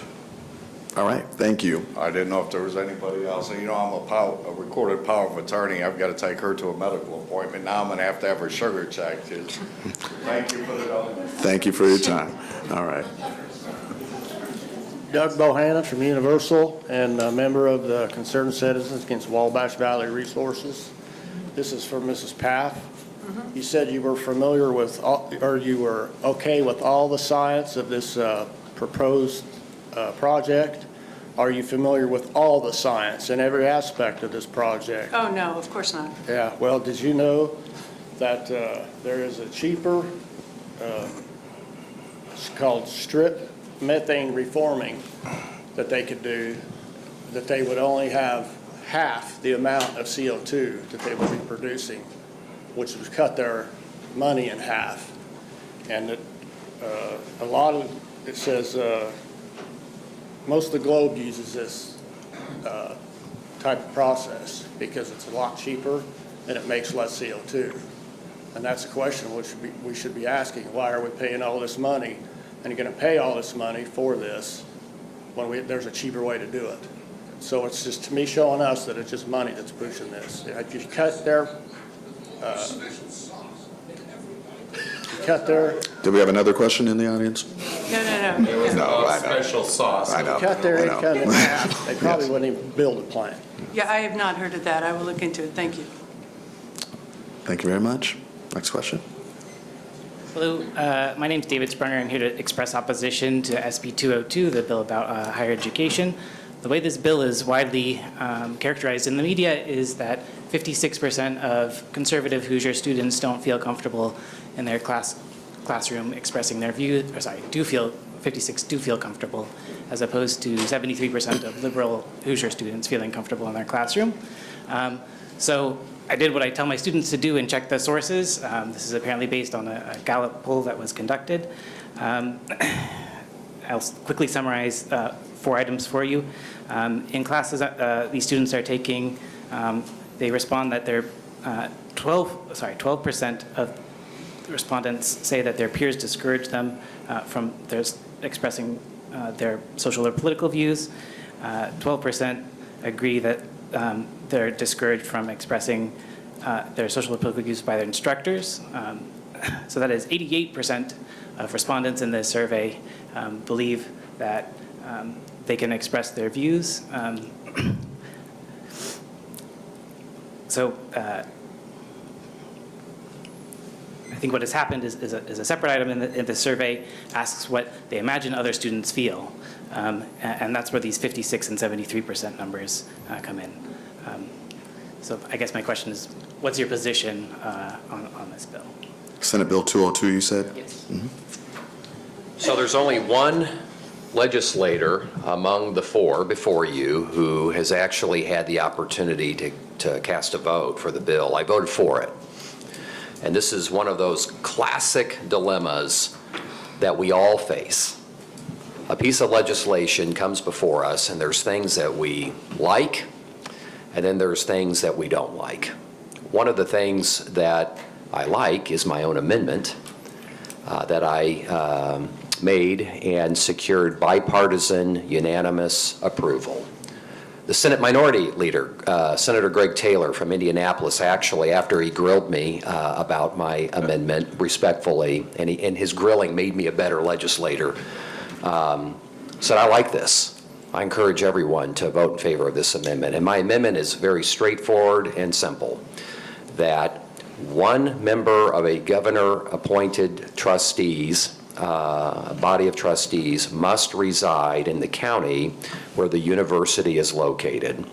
All right. Thank you. I didn't know if there was anybody else. And, I'm a recorded power of attorney. I've got to take her to a medical appointment. Now I'm going to have her sugar checked. Thank you for the Thank you for your time. All right. Doug Bohannon from Universal and a member of the Concerned Citizens Against Wabash Valley Resources. This is for Mrs. Paff. You said you were familiar with, or you were okay with all the science of this proposed project. Are you familiar with all the science and every aspect of this project? Oh, no, of course not. Yeah, well, did you know that there is a cheaper it's called strip methane reforming that they could do, that they would only have half the amount of CO2 that they would be producing, which would cut their money in half. And a lot of, it says, most of the globe uses this type of process because it's a lot cheaper and it makes less CO2. And that's a question which we should be asking. Why are we paying all this money? And you're going to pay all this money for this when there's a cheaper way to do it. So it's just, to me, showing us that it's just money that's pushing this. If you cut their, Do we have another question in the audience? No. There was No, no I know. special sauce. I know. cut their I know. income in half, they probably wouldn't even build a plant. Yeah, I have not heard of that. I will look into it. Thank you. Thank you very much. Next question. Hello, my name is David Sprunger. I'm here to express opposition to SB 202, the bill about higher education. The way this bill is widely characterized in the media is that 56% of conservative Hoosier students don't feel comfortable in their classroom expressing their views, 56 do feel comfortable, as opposed to 73% of liberal Hoosier students feeling comfortable in their classroom. So I did what I tell my students to do and check the sources. This is apparently based on a Gallup poll that was conducted. I'll quickly summarize 4 items for you. In classes these students are taking, they respond that they're 12% of respondents say that their peers discourage them from expressing their social or political views. 12% agree that they're discouraged from expressing their social or political views by their instructors. So that is 88% of respondents in this survey believe that they can express their views. I think what has happened is a separate item in the survey asks what they imagine other students feel. And that's where these 56 and 73% numbers come in. So I guess my question is, what's your position on this bill? Senate Bill 202, you said? Yes. Mm-hmm. So there's only one legislator among the 4 before you who has actually had the opportunity to cast a vote for the bill. I voted for it. And this is one of those classic dilemmas that we all face. A piece of legislation comes before us, and there's things that we like, and then there's things that we don't like. One of the things that I like is my own amendment that I made and secured bipartisan unanimous approval. The Senate Minority Leader, Senator Greg Taylor from Indianapolis, actually, after he grilled me about my amendment respectfully, and his grilling made me a better legislator, said, I like this. I encourage everyone to vote in favor of this amendment. And my amendment is very straightforward and simple, that one member of a governor-appointed trustees, body of trustees, must reside in the county where the university is located.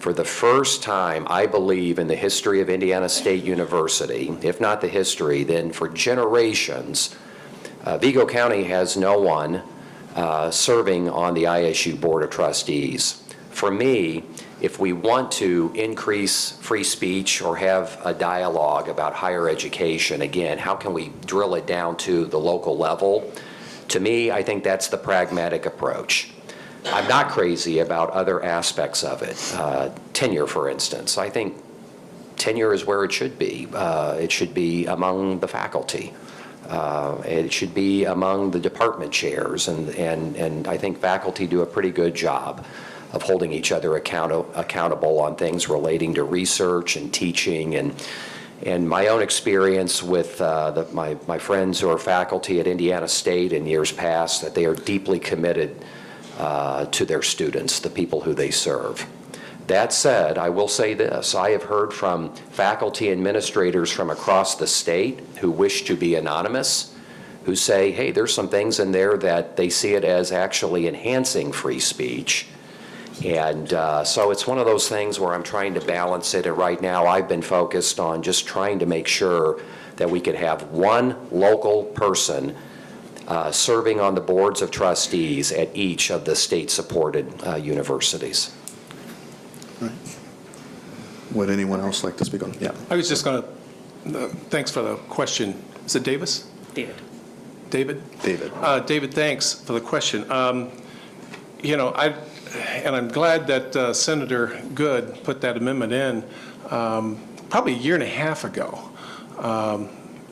For the first time, I believe, in the history of Indiana State University, if not the history, then for generations, Vigo County has no one serving on the ISU Board of Trustees. For me, if we want to increase free speech or have a dialogue about higher education, again, how can we drill it down to the local level? To me, I think that's the pragmatic approach. I'm not crazy about other aspects of it. Tenure, for instance. I think tenure is where it should be. It should be among the faculty. It should be among the department chairs, and I think faculty do a pretty good job of holding each other accountable on things relating to research and teaching, and my own experience with my friends who are faculty at Indiana State in years past, that they are deeply committed to their students, the people who they serve. That said, I will say this. I have heard from faculty administrators from across the state who wish to be anonymous, who say, hey, there's some things in there that they see it as actually enhancing free speech. And so it's one of those things where I'm trying to balance it, and right now I've been focused on just trying to make sure that we could have one local person serving on the boards of trustees at each of the state-supported universities. Would anyone else like to speak on? Yeah. I was just going to, thanks for the question. Is it Davis? David. David? David. David, thanks for the question. You know, I'm glad that Senator Good put that amendment in probably a year and a half ago.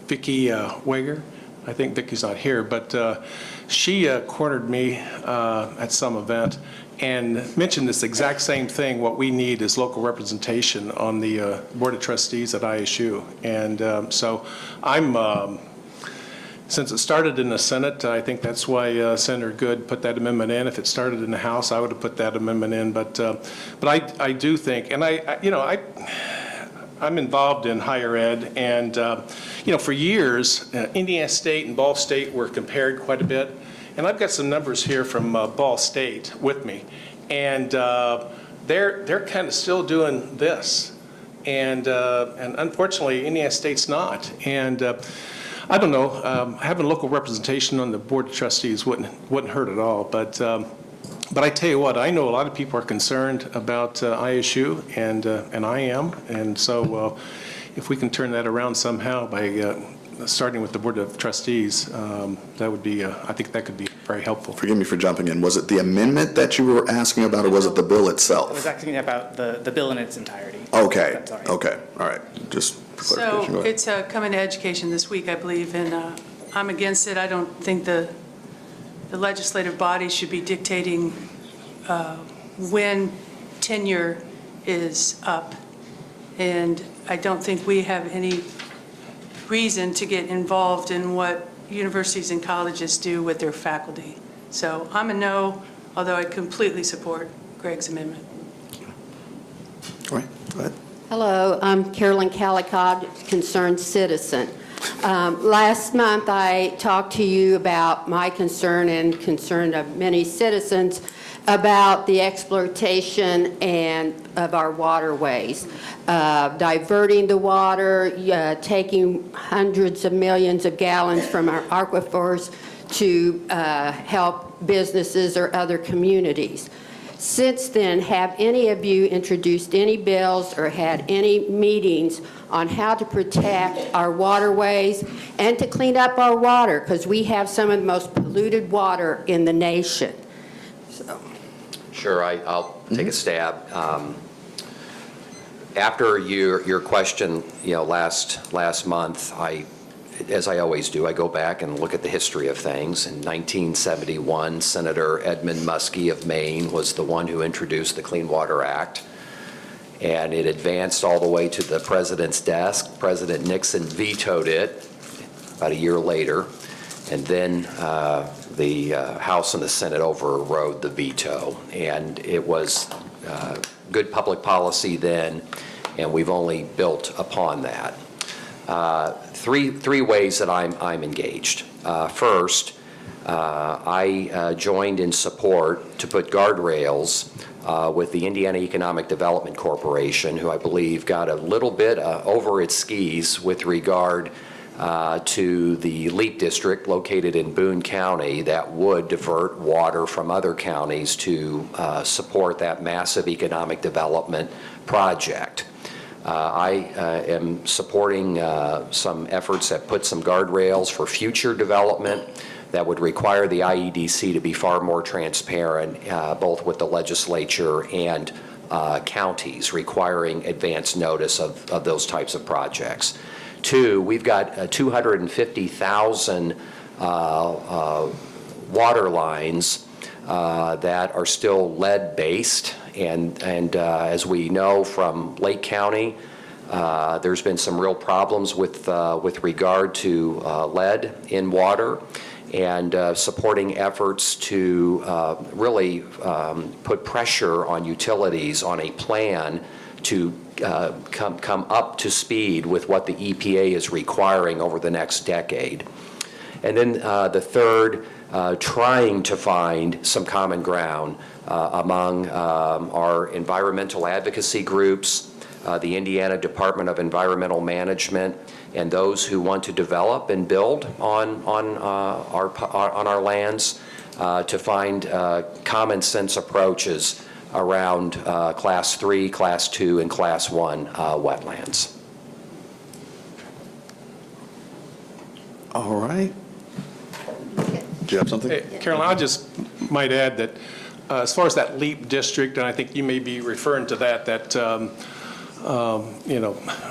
Vicki Wager, I think Vicki's not here, but she cornered me at some event and mentioned this exact same thing. What we need is local representation on the Board of Trustees at ISU. And so I'm, since it started in the Senate, I think that's why Senator Good put that amendment in. If it started in the House, I would have put that amendment in. But I do think, and I'm involved in higher ed, and for years, Indiana State and Ball State were compared quite a bit. And I've got some numbers here from Ball State with me, and they're kind of still doing this, and unfortunately, Indiana State's not. And I don't know, having local representation on the Board of Trustees wouldn't hurt at all. But I tell you what, I know a lot of people are concerned about ISU, and I am. And so if we can turn that around somehow by starting with the Board of Trustees, that would be, I think that could be very helpful. Forgive me for jumping in. Was it the amendment that you were asking about, or was it the bill I was itself? asking about the bill in its entirety. Okay, That's all right. okay, all right. Just for clarification, go So ahead. it's coming to education this week, I believe, and I'm against it. I don't think the legislative body should be dictating when tenure is up. And I don't think we have any reason to get involved in what universities and colleges do with their faculty. So I'm a no, although I completely support Greg's amendment. All right, go ahead. Hello, I'm Carolyn Calicott, concerned citizen. Last month, I talked to you about my concern and concern of many citizens about the exploitation of our waterways, diverting the water, taking hundreds of millions of gallons from our aquifers to help businesses or other communities. Since then, have any of you introduced any bills or had any meetings on how to protect our waterways and to clean up our water? Because we have some of the most polluted water in the nation. So. Sure, I'll take a stab. After your question, last month, as I always do, I go back and look at the history of things. In 1971, Senator Edmund Muskie of Maine was the one who introduced the Clean Water Act, and it advanced all the way to the president's desk. President Nixon vetoed it about a year later, and then the House and the Senate overrode the veto, and it was good public policy then, and we've only built upon that. Three ways that I'm engaged. First, I joined in support to put guardrails with the Indiana Economic Development Corporation, who I believe got a little bit over its skis with regard to the LEAP district located in Boone County that would divert water from other counties to support that massive economic development project. I am supporting some efforts that put some guardrails for future development that would require the IEDC to be far more transparent, both with the legislature and counties, requiring advance notice of those types of projects. Two, we've got 250,000 water lines that are still lead-based. And as we know from Lake County, there's been some real problems with regard to lead in water, and supporting efforts to really put pressure on utilities on a plan to come up to speed with what the EPA is requiring over the next decade. And then the third, trying to find some common ground among our environmental advocacy groups, the Indiana Department of Environmental Management, and those who want to develop and build on our lands to find common sense approaches around Class 3, Class 2, and Class 1 wetlands. All right. Do you have something? Hey, Carolyn, I just might add that as far as that LEAP district, and I think you may be referring to that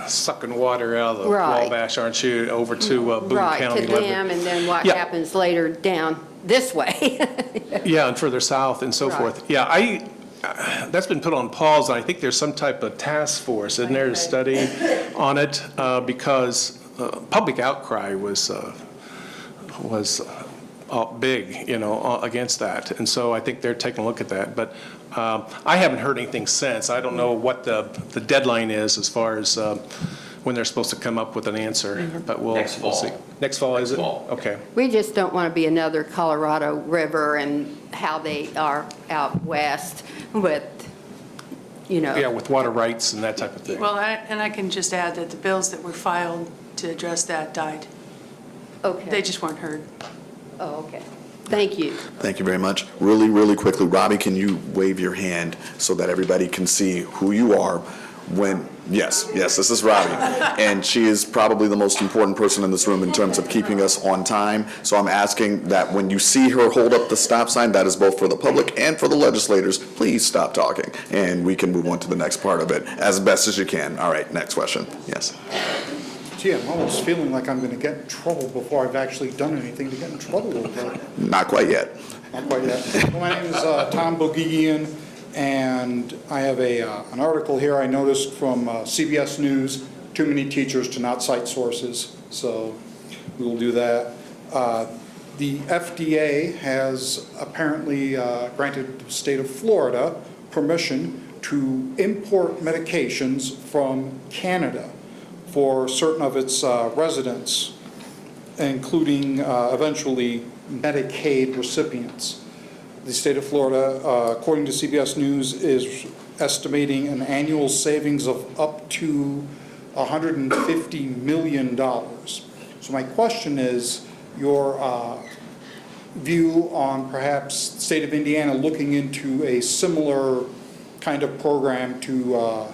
sucking water out of the Right. Wabash, aren't you, over to Boone Right, County. to them, and then what Yeah. happens later down this way. Yeah, and further south and so Right. forth. Yeah, that's been put on pause, and I think there's some type of task force, isn't there, to study on it, because public outcry was big, against that. And so I think they're taking a look at that. But I haven't heard anything since. I don't know what the deadline is as far as when they're supposed to come up with an answer. But we'll see. Next fall, is it? Okay. We just don't want to be another Colorado River and how they are out west with, Yeah, with water rights and that type of thing. Well, I can just add that the bills that were filed to address that died. Okay. They just weren't heard. Oh, okay. Thank you. Thank you very much. Really, really quickly, Robbie, can you wave your hand so that everybody can see who you are when, yes, this is Robbie. And she is probably the most important person in this room in terms of keeping us on time. So I'm asking that when you see her hold up the stop sign, that is both for the public and for the legislators, please stop talking. And we can move on to the next part of it as best as you can. All right, next question. Yes. Gee, I'm almost feeling like I'm going to get in trouble before I've actually done anything to get in trouble over. Not quite yet. Not quite yet. Well, my name is Tom Bogigian, and I have an article here I noticed from CBS News, too many teachers to not cite sources, so we will do that. The FDA has apparently granted the state of Florida permission to import medications from Canada for certain of its residents, including eventually Medicaid recipients. The state of Florida, according to CBS News, is estimating an annual savings of up to $150 million. So my question is, your view on perhaps the state of Indiana looking into a similar kind of program to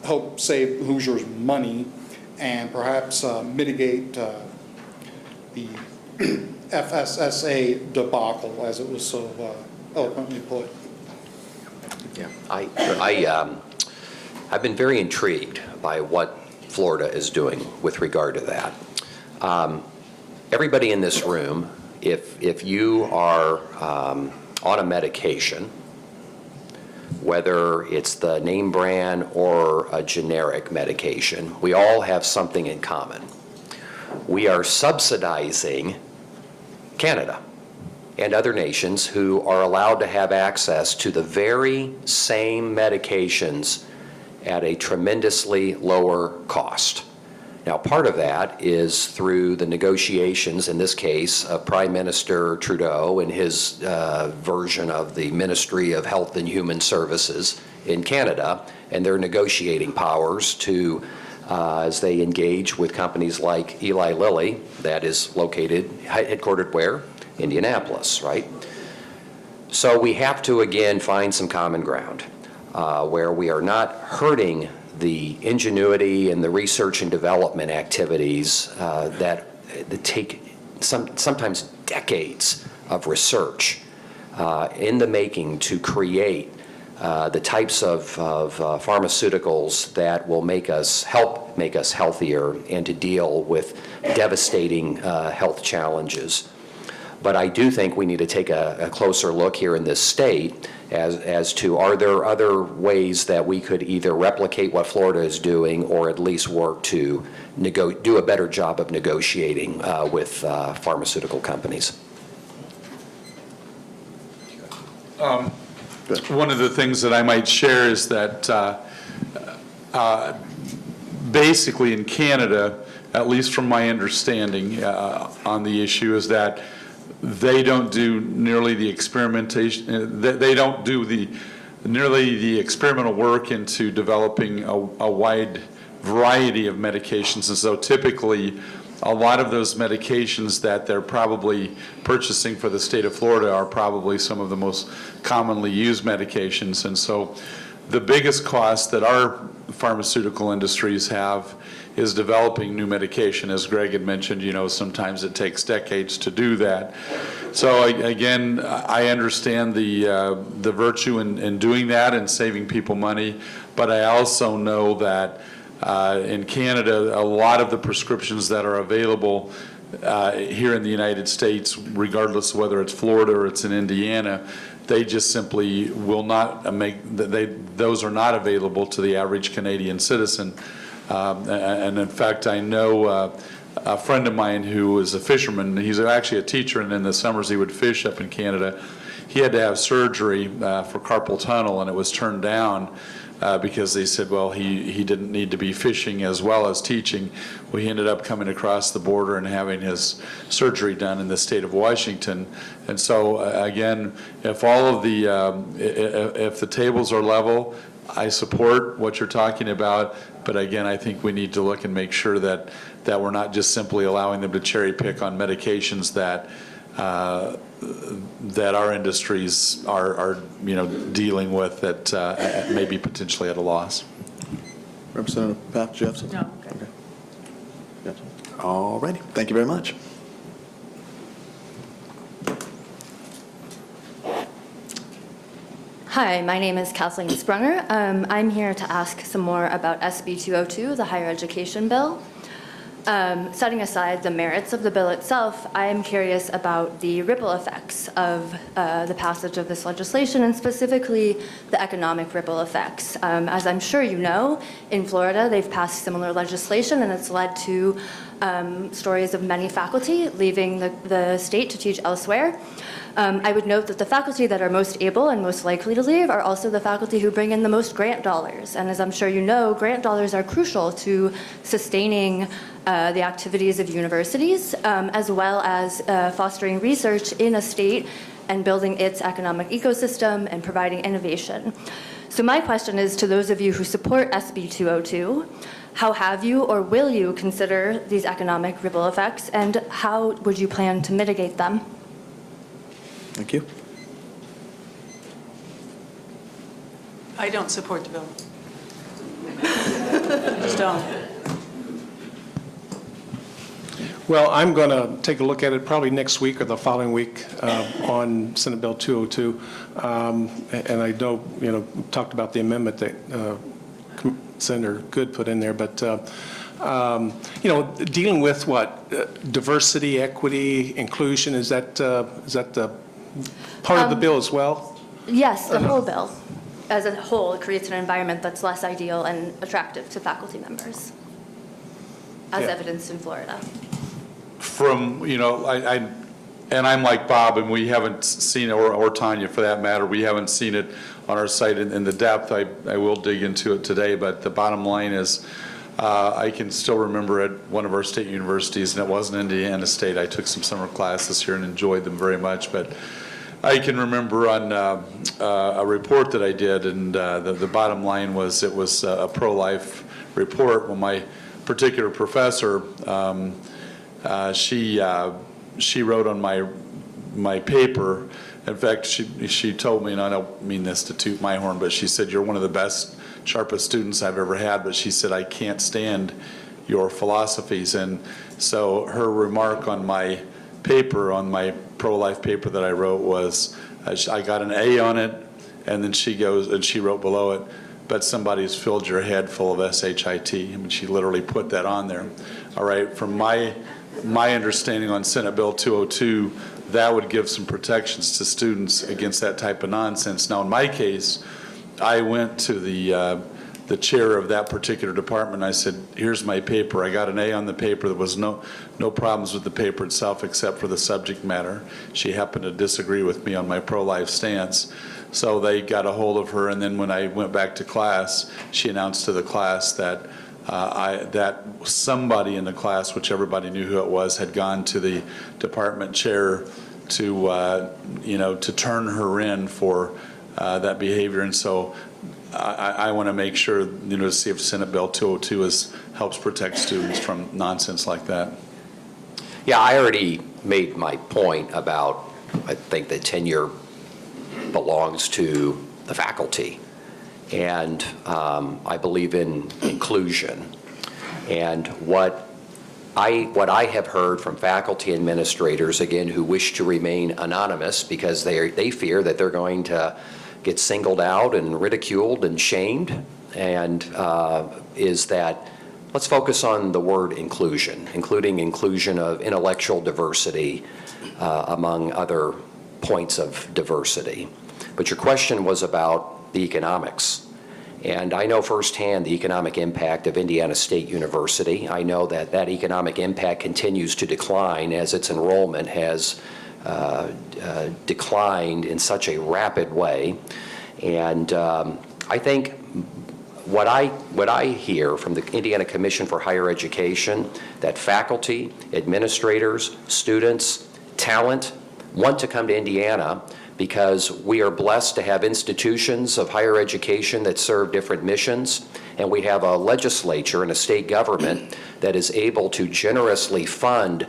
help save Hoosiers money and perhaps mitigate the FSSA debacle, as it was so eloquently put. Yeah, I've been very intrigued by what Florida is doing with regard to that. Everybody in this room, if you are on a medication, whether it's the name brand or a generic medication, we all have something in common. We are subsidizing Canada and other nations who are allowed to have access to the very same medications at a tremendously lower cost. Now, part of that is through the negotiations, in this case, of Prime Minister Trudeau and his version of the Ministry of Health and Human Services in Canada, and their negotiating powers to, as they engage with companies like Eli Lilly, that is headquartered where? Indianapolis, right? So we have to, again, find some common ground where we are not hurting the ingenuity and the research and development activities that take sometimes decades of research in the making to create the types of pharmaceuticals that will help make us healthier and to deal with devastating health challenges. But I do think we need to take a closer look here in this state as to, are there other ways that we could either replicate what Florida is doing or at least work to do a better job of negotiating with pharmaceutical companies. One of the things that I might share is that basically in Canada, at least from my understanding on the issue, is that they don't do nearly the experimentation, they don't do nearly the experimental work into developing a wide variety of medications. And so typically, a lot of those medications that they're probably purchasing for the state of Florida are probably some of the most commonly used medications. And so the biggest cost that our pharmaceutical industries have is developing new medication. As Greg had mentioned, sometimes it takes decades to do that. So again, I understand the virtue in doing that and saving people money, but I also know that in Canada, a lot of the prescriptions that are available here in the United States, regardless of whether it's Florida or it's in Indiana, they just simply will not those are not available to the average Canadian citizen. And in fact, I know a friend of mine who is a fisherman. He's actually a teacher, and in the summers he would fish up in Canada. He had to have surgery for carpal tunnel, and it was turned down because they said, well, he didn't need to be fishing as well as teaching. Well, he ended up coming across the border and having his surgery done in the state of Washington. And so, again, if all of if the tables are level, I support what you're talking about, but again, I think we need to look and make sure that we're not just simply allowing them to cherry pick on medications that our industries are dealing with that may be potentially at a loss. Representative Pat Jeffson? No, okay. Yes. All righty. Thank you very much. Hi, my name is Kathleen Sprunger. I'm here to ask some more about SB 202, the higher education bill. Setting aside the merits of the bill itself, I am curious about the ripple effects of the passage of this legislation, and specifically the economic ripple effects. As I'm sure you know, in Florida, they've passed similar legislation, and it's led to stories of many faculty leaving the state to teach elsewhere. I would note that the faculty that are most able and most likely to leave are also the faculty who bring in the most grant dollars. And as I'm sure you know, grant dollars are crucial to sustaining the activities of universities, as well as fostering research in a state and building its economic ecosystem and providing innovation. So my question is to those of you who support SB 202, how have you or will you consider these economic ripple effects, and how would you plan to mitigate them? Thank you. I don't support the bill. Just don't. Well, I'm going to take a look at it probably next week or the following week on Senate Bill 202. And I know, talked about the amendment that Senator Good put in there, but, dealing with diversity, equity, inclusion, is that the part of the bill as well? Yes, the whole bill. As a whole, it creates an environment that's less ideal and attractive to faculty members, as evidenced in Florida. And I'm like Bob, and we haven't seen, or Tanya for that matter, we haven't seen it on our site in the depth. I will dig into it today, but the bottom line is, I can still remember at one of our state universities, and it wasn't Indiana State. I took some summer classes here and enjoyed them very much, but I can remember on a report that I did, and the bottom line was it was a pro-life report. Well, my particular professor, she wrote on my paper. In fact, she told me, and I don't mean this to toot my horn, but she said, "You're one of the best, sharpest students I've ever had," but she said, "I can't stand your philosophies." And so her remark on my paper, on my pro-life paper that I wrote, was I got an A on it, and then she goes and she wrote below it, "But somebody's filled your head full of SHIT." I mean, she literally put that on there. All right, from my understanding on Senate Bill 202, that would give some protections to students against that type of nonsense. Now, in my case, I went to the chair of that particular department. I said, "Here's my paper. I got an A on the paper. There was no problems with the paper itself except for the subject matter." She happened to disagree with me on my pro-life stance. So they got a hold of her, and then when I went back to class, she announced to the class that that somebody in the class, which everybody knew who it was, had gone to the department chair to turn her in for that behavior. And so I want to make sure, to see if Senate Bill 202 helps protect students from nonsense like that. Yeah, I already made my point about, I think that tenure belongs to the faculty. And I believe in inclusion. And what I have heard from faculty administrators, again, who wish to remain anonymous because they fear that they're going to get singled out and ridiculed and shamed, and is that let's focus on the word inclusion, including inclusion of intellectual diversity among other points of diversity. But your question was about the economics. And I know firsthand the economic impact of Indiana State University. I know that that economic impact continues to decline as its enrollment has declined in such a rapid way. And I think what I hear from the Indiana Commission for Higher Education, that faculty, administrators, students, talent want to come to Indiana because we are blessed to have institutions of higher education that serve different missions, and we have a legislature and a state government that is able to generously fund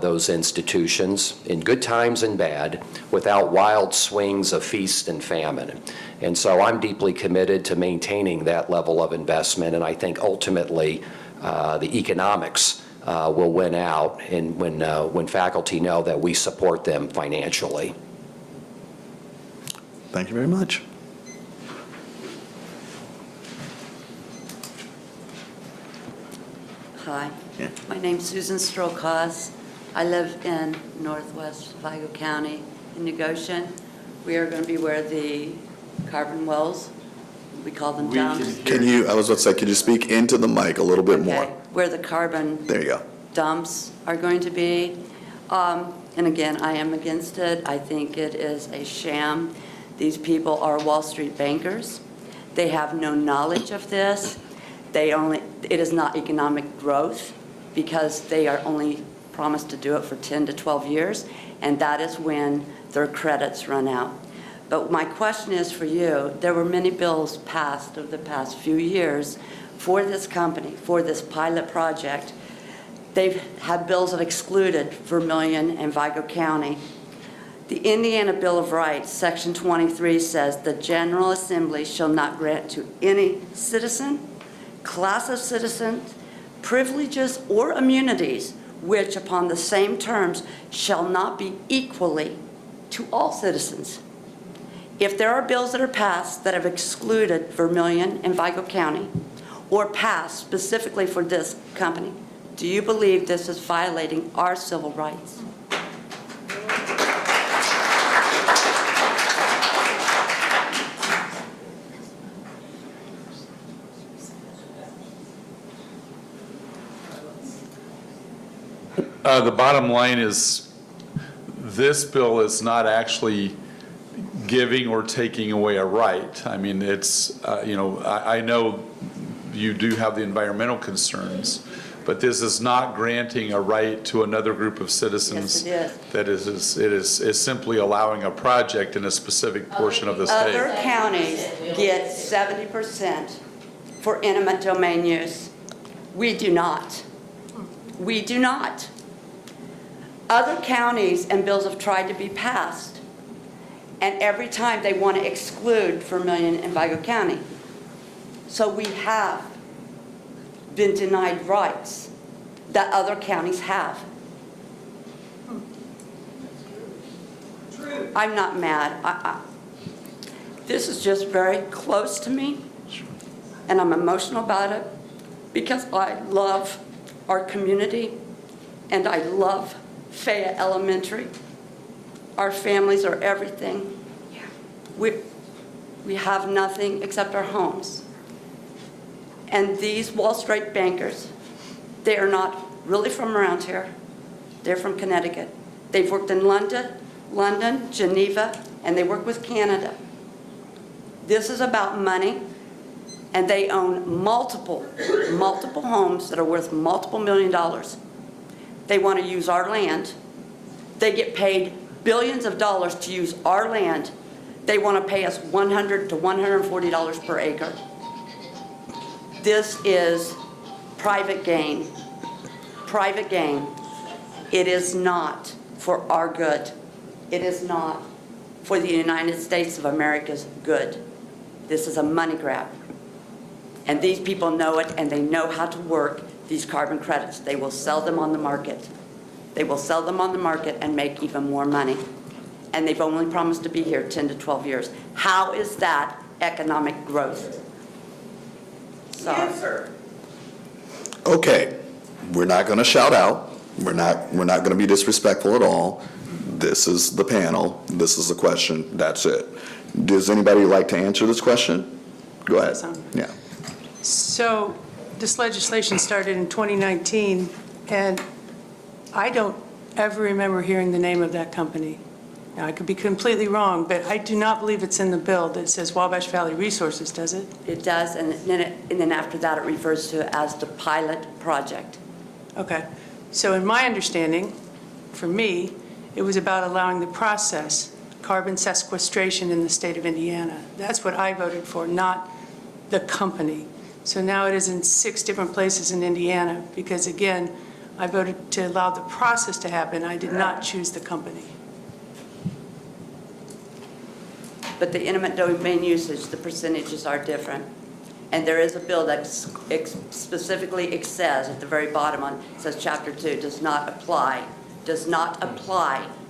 those institutions in good times and bad without wild swings of feast and famine. And so I'm deeply committed to maintaining that level of investment, and I think ultimately the economics will win out and when faculty know that we support them financially. Thank you very much. Hi, my name's Susan Strokos. I live in northwest Vigo County in New Goshen. We are going to be where the carbon wells, we call them dumps. Can you, I was about to say, could you speak into the mic a little bit more? Where the carbon There you go. dumps are going to be. And again, I am against it. I think it is a sham. These people are Wall Street bankers. They have no knowledge of this. It is not economic growth because they are only promised to do it for 10 to 12 years, and that is when their credits run out. But my question is for you, there were many bills passed over the past few years for this company, for this pilot project. They've had bills that excluded Vermilion and Vigo County. The Indiana Bill of Rights, Section 23, says the General Assembly shall not grant to any citizen, class of citizens, privileges or immunities which upon the same terms shall not be equally to all citizens. If there are bills that are passed that have excluded Vermilion and Vigo County or passed specifically for this company, do you believe this is violating our civil rights? The bottom line is this bill is not actually giving or taking away a right. I mean, it's, I know you do have the environmental concerns, but this is not granting a right to another group of citizens. Yes, it is. It is simply allowing a project in a specific portion of the state. Other counties get 70% for eminent domain use. We do not. We do not. Other counties and bills have tried to be passed, and every time they want to exclude Vermilion and Vigo County. So we have been denied rights that other counties have. I'm not mad. This is just very close to me, and I'm emotional about it because I love our community and I love Fayette Elementary. Our families are everything. We have nothing except our homes. And these Wall Street bankers, they are not really from around here. They're from Connecticut. They've worked in London, Geneva, and they work with Canada. This is about money, and they own multiple homes that are worth multiple $1 million. They want to use our land. They get paid billions of dollars to use our land, they want to pay us $100 to $140 per acre. This is private gain. Private gain. It is not for our good. It is not for the United States of America's good. This is a money grab. And these people know it, and they know how to work these carbon credits. They will sell them on the market. They will sell them on the market and make even more money. And they've only promised to be here 10 to 12 years. How is that economic growth? Sorry. Okay, we're not going to shout out. We're not going to be disrespectful at all. This is the panel. This is the question. That's it. Does anybody like to answer this question? Go ahead. Yeah. So this legislation started in 2019, and I don't ever remember hearing the name of that company. Now, I could be completely wrong, but I do not believe it's in the bill that says Wabash Valley Resources, does it? It does, and then after that, it refers to it as the pilot project. Okay. So in my understanding, for me, it was about allowing the process, carbon sequestration in the state of Indiana. That's what I voted for, not the company. So now it is in 6 different places in Indiana because, again, I voted to allow the process to happen. I did not choose the company. But the intimate domain usage, the percentages are different. And there is a bill that specifically says at the very bottom says Chapter 2 does not apply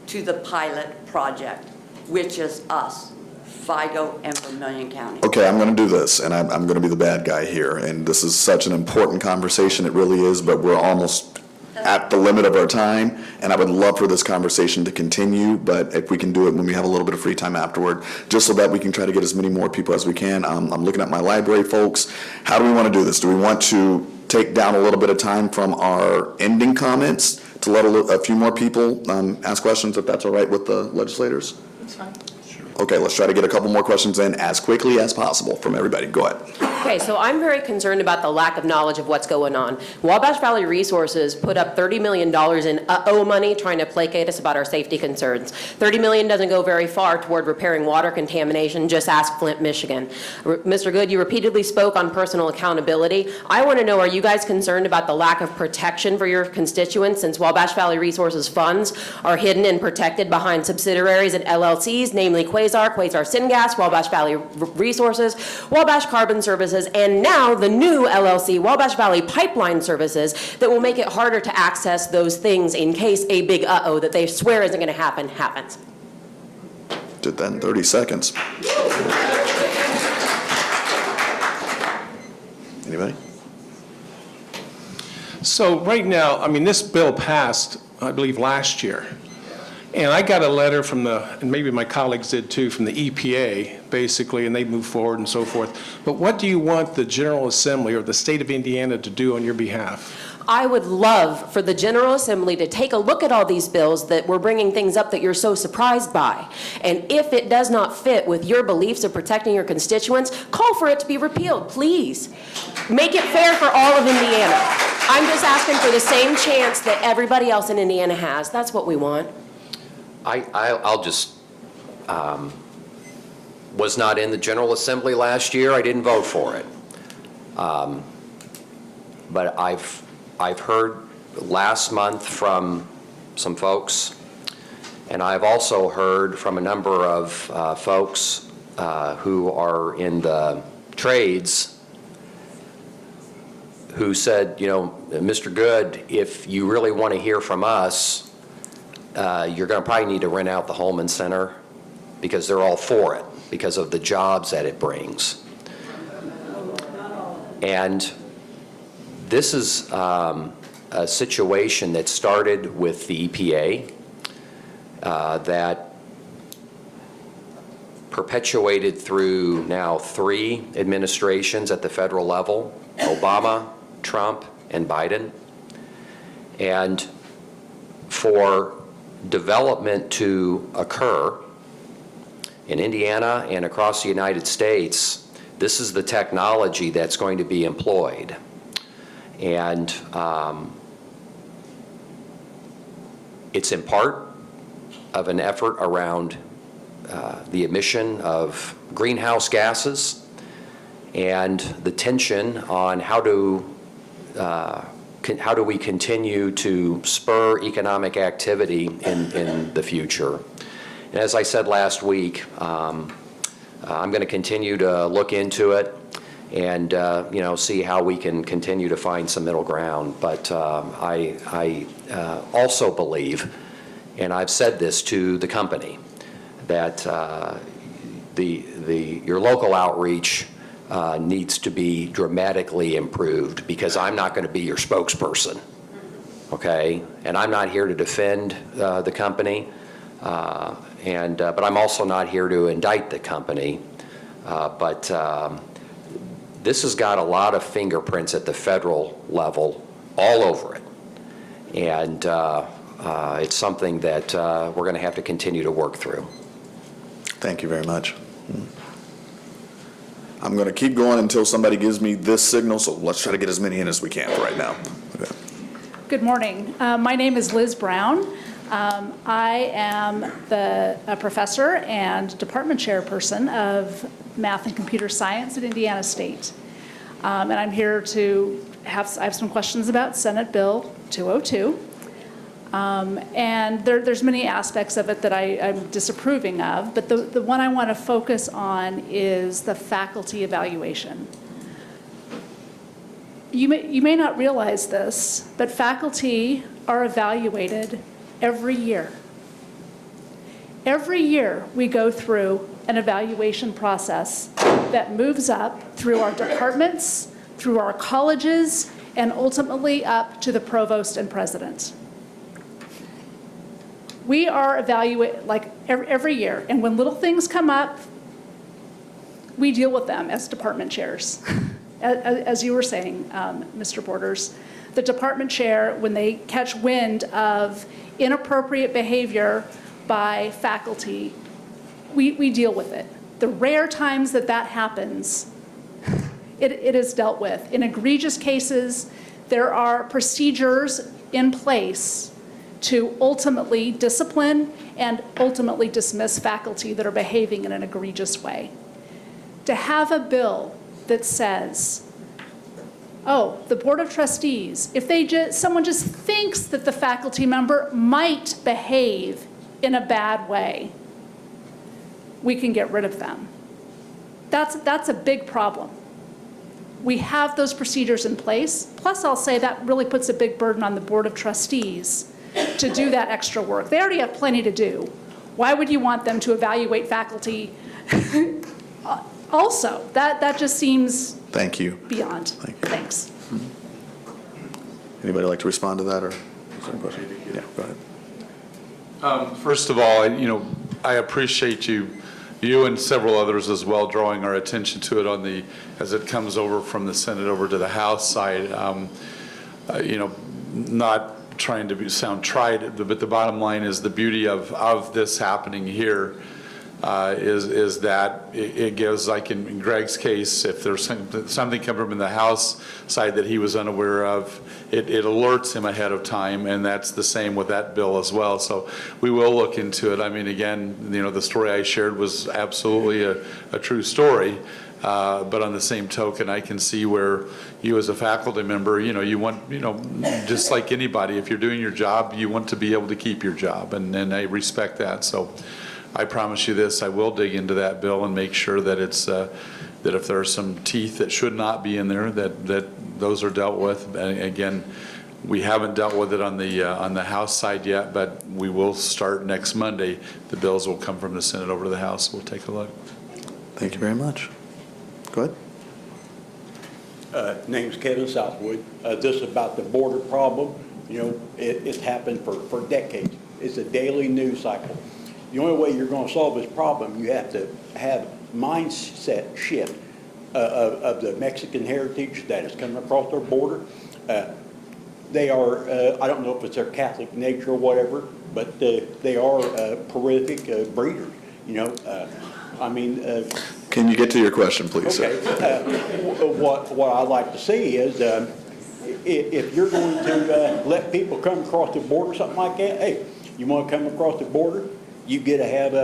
to the pilot project, which is us, Vigo and Vermilion County. Okay, I'm going to do this, and I'm going to be the bad guy here. And this is such an important conversation, it really is, but we're almost at the limit of our time, and I would love for this conversation to continue, but if we can do it when we have a little bit of free time afterward, just so that we can try to get as many more people as we can. I'm looking at my library folks. How do we want to do this? Do we want to take down a little bit of time from our ending comments to let a few more people ask questions, if that's all right with the legislators? That's fine. Okay, let's try to get a couple more questions in as quickly as possible from everybody. Go ahead. Okay, so I'm very concerned about the lack of knowledge of what's going on. Wabash Valley Resources put up $30 million in uh-oh money trying to placate us about our safety concerns. $30 million doesn't go very far toward repairing water contamination. Just ask Flint, Michigan. Mr. Good, you repeatedly spoke on personal accountability. I want to know, are you guys concerned about the lack of protection for your constituents since Wabash Valley Resources funds are hidden and protected behind subsidiaries and LLCs, namely Quasar Syngas, Wabash Valley Resources, Wabash Carbon Services, and now the new LLC, Wabash Valley Pipeline Services, that will make it harder to access those things in case a big uh-oh that they swear isn't going to happen happens. Did that in 30 seconds. Anybody? So right now, I mean, this bill passed, I believe, last year. And I got a letter from and maybe my colleagues did too, from the EPA, basically, and they moved forward and so forth. But what do you want the General Assembly or the state of Indiana to do on your behalf? I would love for the General Assembly to take a look at all these bills that we're bringing things up that you're so surprised by. And if it does not fit with your beliefs of protecting your constituents, call for it to be repealed, please. Make it fair for all of Indiana. I'm just asking for the same chance that everybody else in Indiana has. That's what we want. I'll just, was not in the General Assembly last year. I didn't vote for it. But I've heard last month from some folks, and I've also heard from a number of folks who are in the trades who said, you know, Mr. Good, if you really want to hear from us, you're going to probably need to rent out the Holman Center because they're all for it because of the jobs that it brings. And this is a situation that started with the EPA that perpetuated through now 3 administrations at the federal level, Obama, Trump, and Biden. And for development to occur in Indiana and across the United States, this is the technology that's going to be employed. And it's in part of an effort around the emission of greenhouse gases and the tension on how do we continue to spur economic activity in the future. And as I said last week, I'm going to continue to look into it and see how we can continue to find some middle ground. But I also believe, and I've said this to the company, that your local outreach needs to be dramatically improved, because I'm not going to be your spokesperson, okay? And I'm not here to defend the company, but I'm also not here to indict the company. But this has got a lot of fingerprints at the federal level all over it. And it's something that we're going to have to continue to work through. Thank you very much. I'm going to keep going until somebody gives me this signal, so let's try to get as many in as we can right now. Okay. Good morning. My name is Liz Brown. I am a professor and department chairperson of Math and Computer Science at Indiana State. And I'm here to I have some questions about Senate Bill 202. And there's many aspects of it that I'm disapproving of, but the one I want to focus on is the faculty evaluation. You may not realize this, but faculty are evaluated every year. Every year we go through an evaluation process that moves up through our departments, through our colleges, and ultimately up to the provost and president. We are evaluated like every year, and when little things come up, we deal with them as department chairs. As you were saying, Mr. Borders, the department chair, when they catch wind of inappropriate behavior by faculty, we deal with it. The rare times that happens, it is dealt with. In egregious cases, there are procedures in place to ultimately discipline and ultimately dismiss faculty that are behaving in an egregious way. To have a bill that says, oh, the Board of Trustees, if someone just thinks that the faculty member might behave in a bad way, we can get rid of them. That's a big problem. We have those procedures in place. Plus, I'll say that really puts a big burden on the Board of Trustees to do that extra work. They already have plenty to do. Why would you want them to evaluate faculty also? That just seems Thank you. Beyond. Thank you. Thanks. Anybody like to respond to that, or is there a question? Yeah, go ahead. First of all, I appreciate you and several others as well drawing our attention to it as it comes over from the Senate over to the House side. Not trying to sound trite, but the bottom line is the beauty of this happening here is that it gives, like in Greg's case, if there's something coming from the House side that he was unaware of, it alerts him ahead of time, and that's the same with that bill as well. So we will look into it. I mean, again, the story I shared was absolutely a true story. But on the same token, I can see where you as a faculty member, you want, just like anybody, if you're doing your job, you want to be able to keep your job, and I respect that. So I promise you this, I will dig into that bill and make sure that it's, that if there are some teeth that should not be in there, that those are dealt with. And again, we haven't dealt with it on the House side yet, but we will start next Monday. The bills will come from the Senate over to the House. We'll take a look. Thank you very much. Go ahead. Name's Kevin Southwood. This is about the border problem. It's happened for decades. It's a daily news cycle. The only way you're going to solve this problem, you have to have mindset shift of the Mexican heritage that is coming across our border. They are, I don't know if it's their Catholic nature or whatever, but they are prolific breeders. Can you get to your question, please, okay. sir? What I'd like to see is if you're going to let people come across the border, something like that, hey, you want to come across the border, you get to have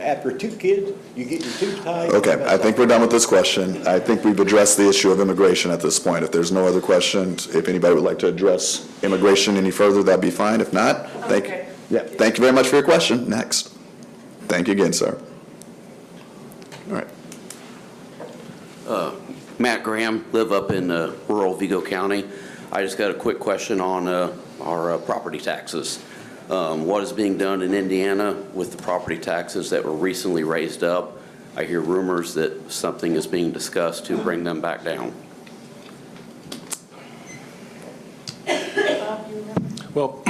after 2 kids, you get your tubes tied. Okay, I think we're done with this question. I think we've addressed the issue of immigration at this point. If there's no other questions, if anybody would like to address immigration any further, that'd be fine. If not, thank you very much for your question. Next. Thank you again, sir. All right. Matt Graham, live up in rural Vigo County. I just got a quick question on our property taxes. What is being done in Indiana with the property taxes that were recently raised up? I hear rumors that something is being discussed to bring them back down. Well,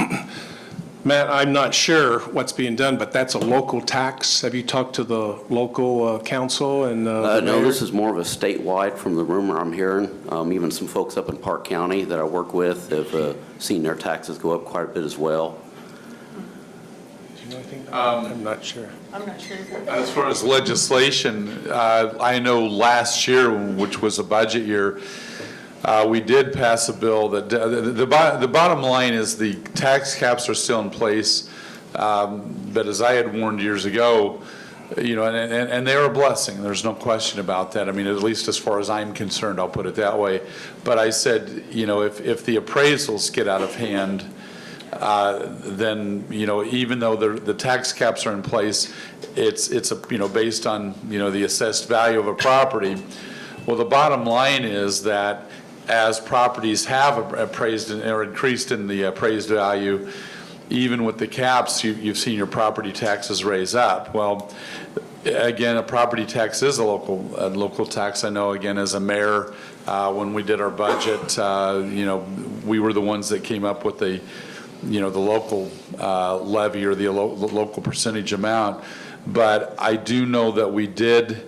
Matt, I'm not sure what's being done, but that's a local tax. Have you talked to the local council and the No, mayor? this is more of a statewide from the rumor I'm hearing. Even some folks up in Park County that I work with have seen their taxes go up quite a bit as well. I'm not sure. I'm not sure. As far as legislation, I know last year, which was a budget year, we did pass a bill that, the bottom line is the tax caps are still in place, but as I had warned years ago, you know, and they're a blessing, there's no question about that. I mean, at least as far as I'm concerned, I'll put it that way. But I said, you know, if the appraisals get out of hand, then, you know, even though the tax caps are in place, it's you know, based on, you know, the assessed value of a property. Well, the bottom line is that as properties have appraised or increased in the appraised value, even with the caps, you've seen your property taxes raise up. Well, again, a property tax is a local tax. I know, again, as a mayor, when we did our budget, you know, we were the ones that came up with the, you know, the local levy or the local percentage amount. But I do know that we did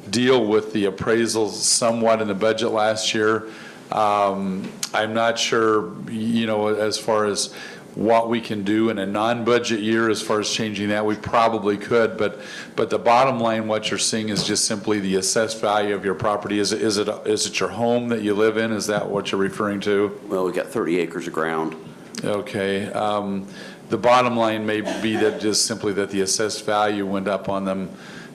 deal with the appraisals somewhat in the budget last year. I'm not sure, you know, as far as what we can do in a non-budget year as far as changing that. We probably could, but the bottom line, what you're seeing is just simply the assessed value of your property. Is it your home that you live in? Is that what you're referring to? Well, we got 30 acres of ground. Okay. The bottom line may be that just simply that the assessed value went up on them,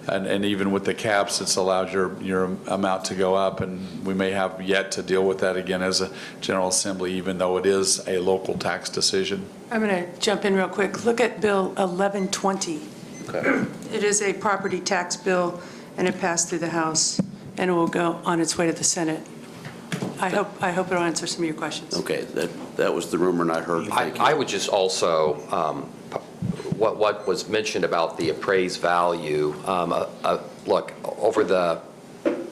and even with the caps, it's allowed your amount to go up, and we may have yet to deal with that again as a General Assembly, even though it is a local tax decision. I'm going to jump in real quick. Look at Bill 1120. Okay. It is a property tax bill, and it passed through the House, and it will go on its way to the Senate. I hope it'll answer some of your questions. Okay, that was the rumor, and I heard. I would just also, what was mentioned about the appraised value, look, over the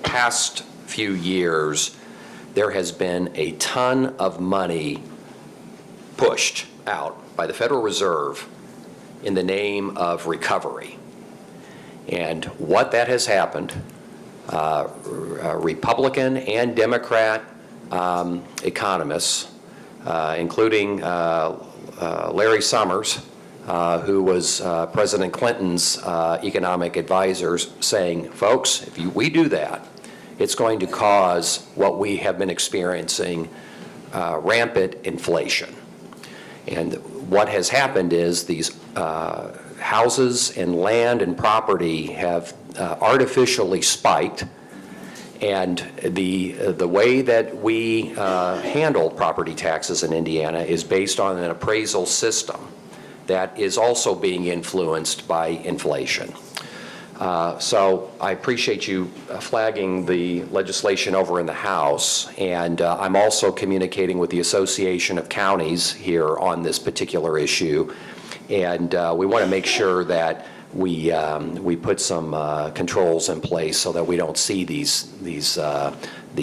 past few years, there has been a ton of money pushed out by the Federal Reserve in the name of recovery. And what that has happened, Republican and Democrat economists, including Larry Summers, who was President Clinton's economic advisors, saying, folks, if we do that, it's going to cause what we have been experiencing, rampant inflation. And what has happened is these houses and land and property have artificially spiked, and the way that we handle property taxes in Indiana is based on an appraisal system that is also being influenced by inflation. So I appreciate you flagging the legislation over in the House, and I'm also communicating with the Association of Counties here on this particular issue, and we want to make sure that we put some controls in place so that we don't see these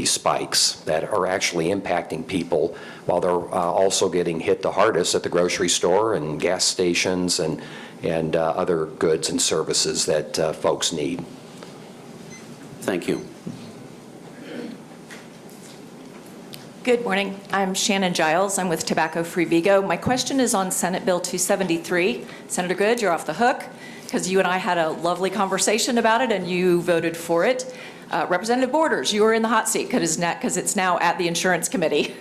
spikes that are actually impacting people while they're also getting hit the hardest at the grocery store and gas stations and other goods and services that folks need. Thank you. Good morning. I'm Shannon Giles. I'm with Tobacco Free Vigo. My question is on Senate Bill 273. Senator Good, you're off the hook because you and I had a lovely conversation about it and you voted for it. Representative Borders, you are in the hot seat because it's now at the Insurance Committee.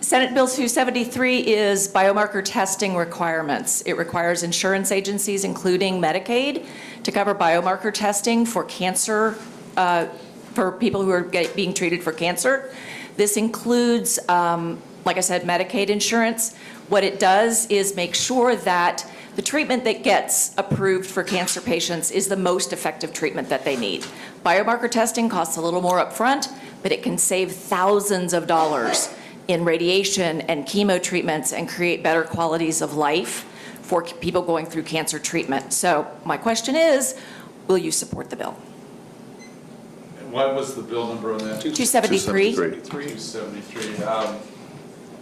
Senate Bill 273 is biomarker testing requirements. It requires insurance agencies, including Medicaid, to cover biomarker testing for cancer, for people who are being treated for cancer. This includes, like I said, Medicaid insurance. What it does is make sure that the treatment that gets approved for cancer patients is the most effective treatment that they need. Biomarker testing costs a little more upfront, but it can save thousands of dollars in radiation and chemo treatments and create better qualities of life for people going through cancer treatment. So my question is, will you support the bill? What was the bill number on that? 273. 273.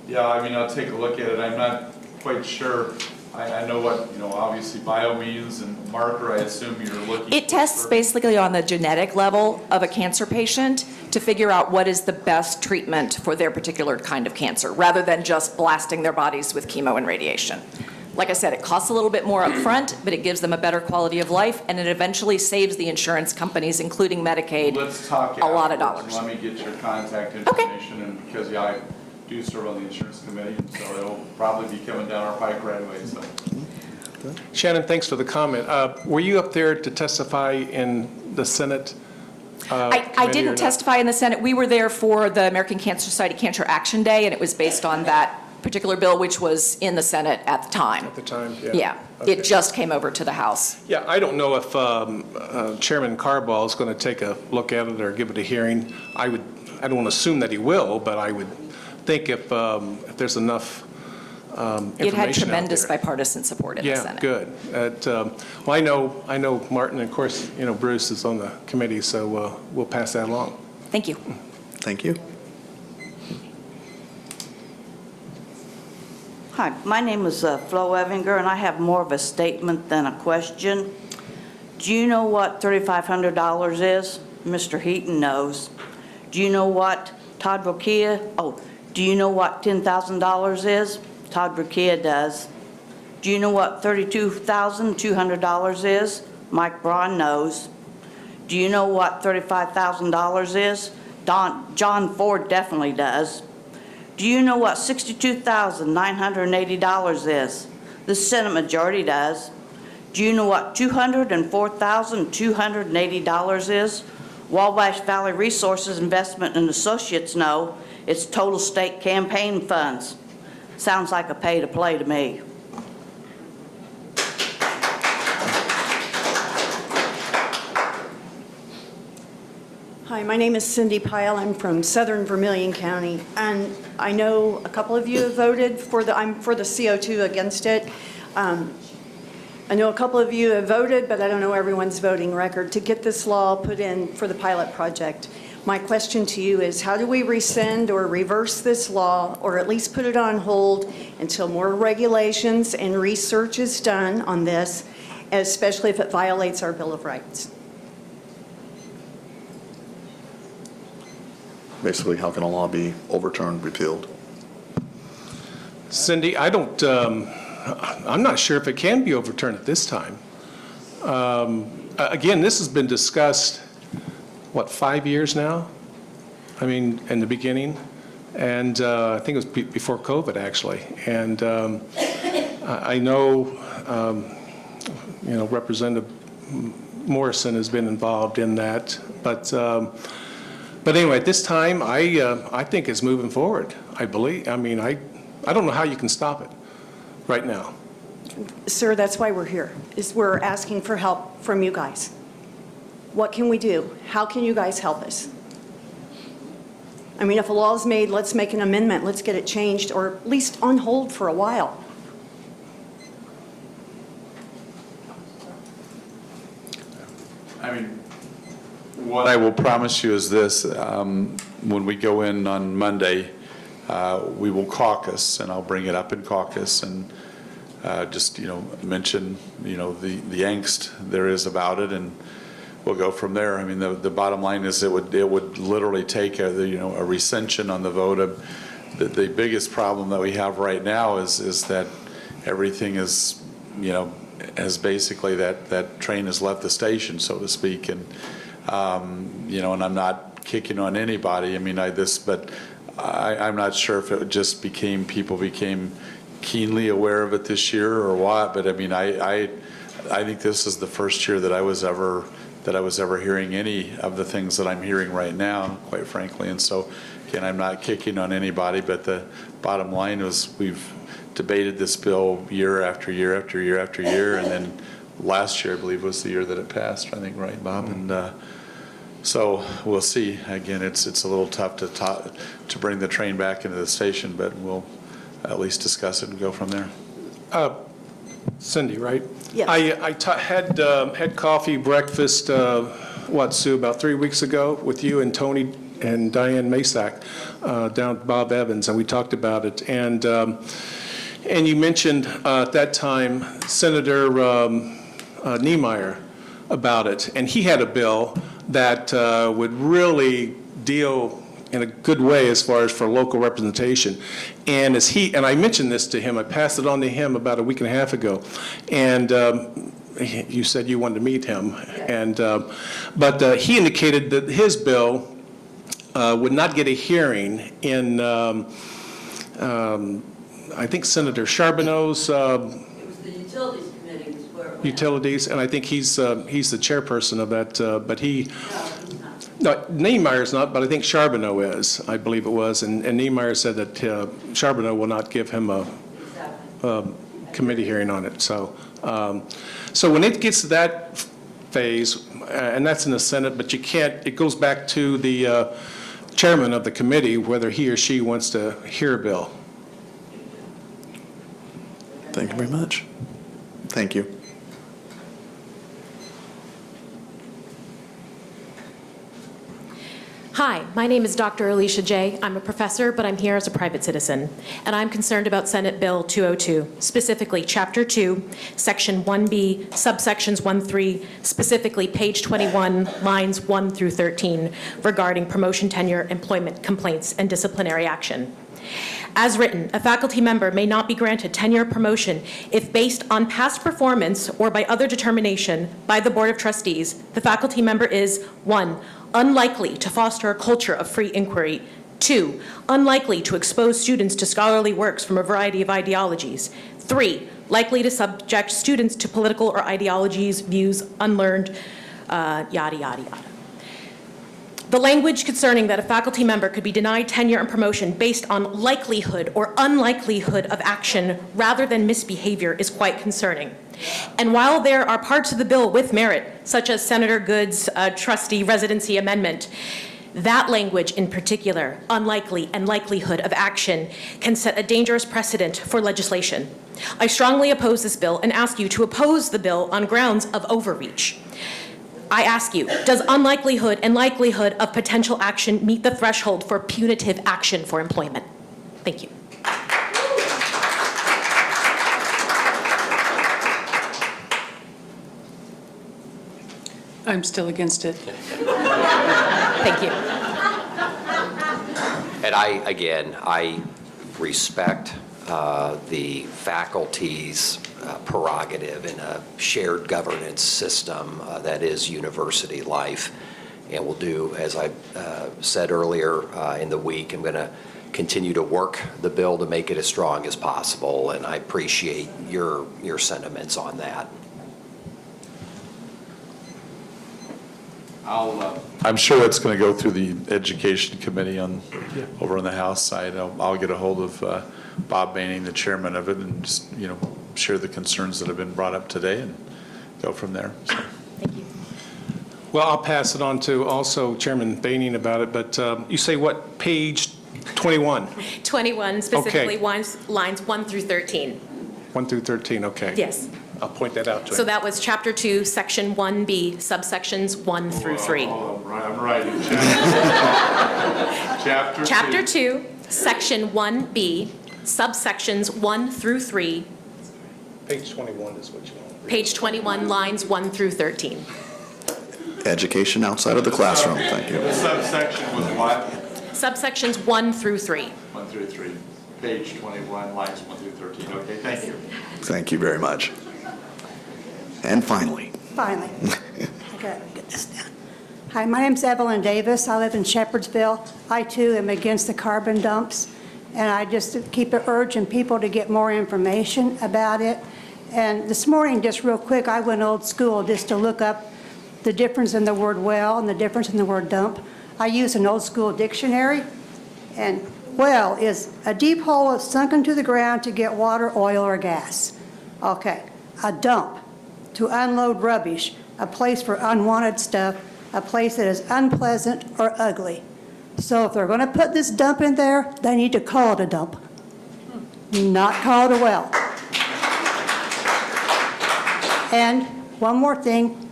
Yeah, I mean, I'll take a look at it. I'm not quite sure. I know what, obviously bio means and marker, I assume you're looking. It tests basically on the genetic level of a cancer patient to figure out what is the best treatment for their particular kind of cancer, rather than just blasting their bodies with chemo and radiation. Like I said, it costs a little bit more upfront, but it gives them a better quality of life, and it eventually saves the insurance companies, including Medicaid, a lot of dollars. Let me get your contact information, and because I do serve on the insurance committee, so it'll probably be coming down our pike right away. So. Shannon, thanks for the comment. Were you up there to testify in the Senate? I didn't testify in the Senate. We were there for the American Cancer Society Cancer Action Day, and it was based on that particular bill, which was in the Senate at the time. At the time, yeah. Yeah, Okay. It just came over to the House. Yeah, I don't know if Chairman Carball is going to take a look at it or give it a hearing. I don't want to assume that he will, but I would think if there's enough information It had out tremendous there. bipartisan support in the Senate. Yeah, good. Well, I know Martin, and of course, Bruce is on the committee, so we'll pass that along. Thank you. Thank you. Hi, my name is Flo Evinger, and I have more of a statement than a question. Do you know what $3,500 is? Mr. Heaton knows. Do you know what Todd Rokia, do you know what $10,000 is? Todd Rokia does. Do you know what $32,200 is? Mike Braun knows. Do you know what $35,000 is? John Ford definitely does. Do you know what $62,980 is? The Senate majority does. Do you know what $204,280 is? Wabash Valley Resources Investment and Associates know it's total state campaign funds. Sounds like a pay-to-play to me. Hi, my name is Cindy Pyle. I'm from Southern Vermilion County, and I know a couple of you have voted for I'm for the CO2 against it. I know a couple of you have voted, but I don't know everyone's voting record to get this law put in for the pilot project. My question to you is, how do we rescind or reverse this law, or at least put it on hold until more regulations and research is done on this, especially if it violates our Bill of Rights? Basically, how can a law be overturned, repealed? Cindy, I'm not sure if it can be overturned at this time. Again, this has been discussed, 5 years now? I mean, in the beginning, and I think it was before COVID, actually. And I know, Representative Morrison has been involved in that, but anyway, at this time, I think it's moving forward. I believe. I mean, I don't know how you can stop it right now. Sir, that's why we're here, is we're asking for help from you guys. What can we do? How can you guys help us? I mean, if a law is made, let's make an amendment, let's get it changed, or at least on hold for a while. I mean, what I will promise you is this, when we go in on Monday, we will caucus, and I'll bring it up in caucus, and just, mention, the angst there is about it, and we'll go from there. I mean, the bottom line is it would literally take a recension on the vote. The biggest problem that we have right now is that everything is, as basically that train has left the station, so to speak, and And I'm not kicking on anybody. I mean, but I'm not sure if it just people became keenly aware of it this year or what, but I mean, I think this is the first year that I was ever hearing any of the things that I'm hearing right now, quite frankly. And so, again, I'm not kicking on anybody, but the bottom line was we've debated this bill year after year after year after year, and then last year, I believe, was the year that it passed, I think, right, Bob? And so we'll see. Again, it's a little tough to bring the train back into the station, but we'll at least discuss it and go from there. Cindy, right? Yes. I had coffee, breakfast, Sue, about 3 weeks ago with you and Tony and Diane Masak down at Bob Evans, and we talked about it. And you mentioned at that time Senator Niemeyer about it, and he had a bill that would really deal in a good way as far as for local representation. And I mentioned this to him, I passed it on to him about a week and a half ago, and you said you wanted to meet him, but he indicated that his bill would not get a hearing in, I think Senator Charbonneau's It was the Utilities Committee was where it went. Utilities, and I think he's the chairperson of that, but no, Niemeyer's not, but I think Charbonneau is, I believe it was, and Niemeyer said that Charbonneau will not give him a committee hearing on it. So when it gets to that phase, and that's in the Senate, but you can't, it goes back to the chairman of the committee, whether he or she wants to hear a bill. Thank you very much. Thank you. Hi, my name is Dr. Alicia J. I'm a professor, but I'm here as a private citizen, and I'm concerned about Senate Bill 202, specifically Chapter 2, Section 1B, subsections 1-3, specifically page 21, lines 1 through 13, regarding promotion, tenure, employment, complaints, and disciplinary action. As written, a faculty member may not be granted tenure or promotion if, based on past performance or by other determination by the Board of Trustees, the faculty member is 1, unlikely to foster a culture of free inquiry, 2, unlikely to expose students to scholarly works from a variety of ideologies, 3, likely to subject students to political or ideologies, views, unlearned, yada, yada, yada. The language concerning that a faculty member could be denied tenure and promotion based on likelihood or unlikelihood of action rather than misbehavior is quite concerning. And while there are parts of the bill with merit, such as Senator Good's trustee residency amendment, that language in particular, unlikely and likelihood of action, can set a dangerous precedent for legislation. I strongly oppose this bill and ask you to oppose the bill on grounds of overreach. I ask you, does unlikelihood and likelihood of potential action meet the threshold for punitive action for employment? Thank you. I'm still against it. Thank you. And I respect the faculty's prerogative in a shared governance system that is university life. And we'll do, as I said earlier in the week, I'm going to continue to work the bill to make it as strong as possible, and I appreciate your sentiments on that. I'm sure it's going to go through the Education Committee over on the House side. I'll get a hold of Bob Baining, the chairman of it, and just, share the concerns that have been brought up today and go from there. So. Thank you. Well, I'll pass it on to also Chairman Baining about it, but you say what, page 21? 21, specifically Okay. lines 1 through 13. 1 through 13, okay. Yes. I'll point that out to him. So that was Chapter 2, Section 1B, subsections 1 through 3. I'm writing. Chapter 2, Section 1B, subsections 1 through 3. Page 21 is what you want. Page 21, lines 1 through 13. Education outside of the classroom, thank you. The subsection was what? Subsections 1 through 3. 1 through 3. Page 21, lines 1 through 13. Okay, thank you. Thank you very much. And finally, Finally. I gotta get this down. Hi, my name's Evelyn Davis. I live in Shepherdsville. I too am against the carbon dumps, and I just keep urging people to get more information about it. And this morning, just real quick, I went old school just to look up the difference in the word well and the difference in the word dump. I used an old school dictionary, and well is a deep hole that's sunk into the ground to get water, oil, or gas. Okay, a dump, to unload rubbish, a place for unwanted stuff, a place that is unpleasant or ugly. So if they're going to put this dump in there, they need to call it a dump, not call it a well. And one more thing,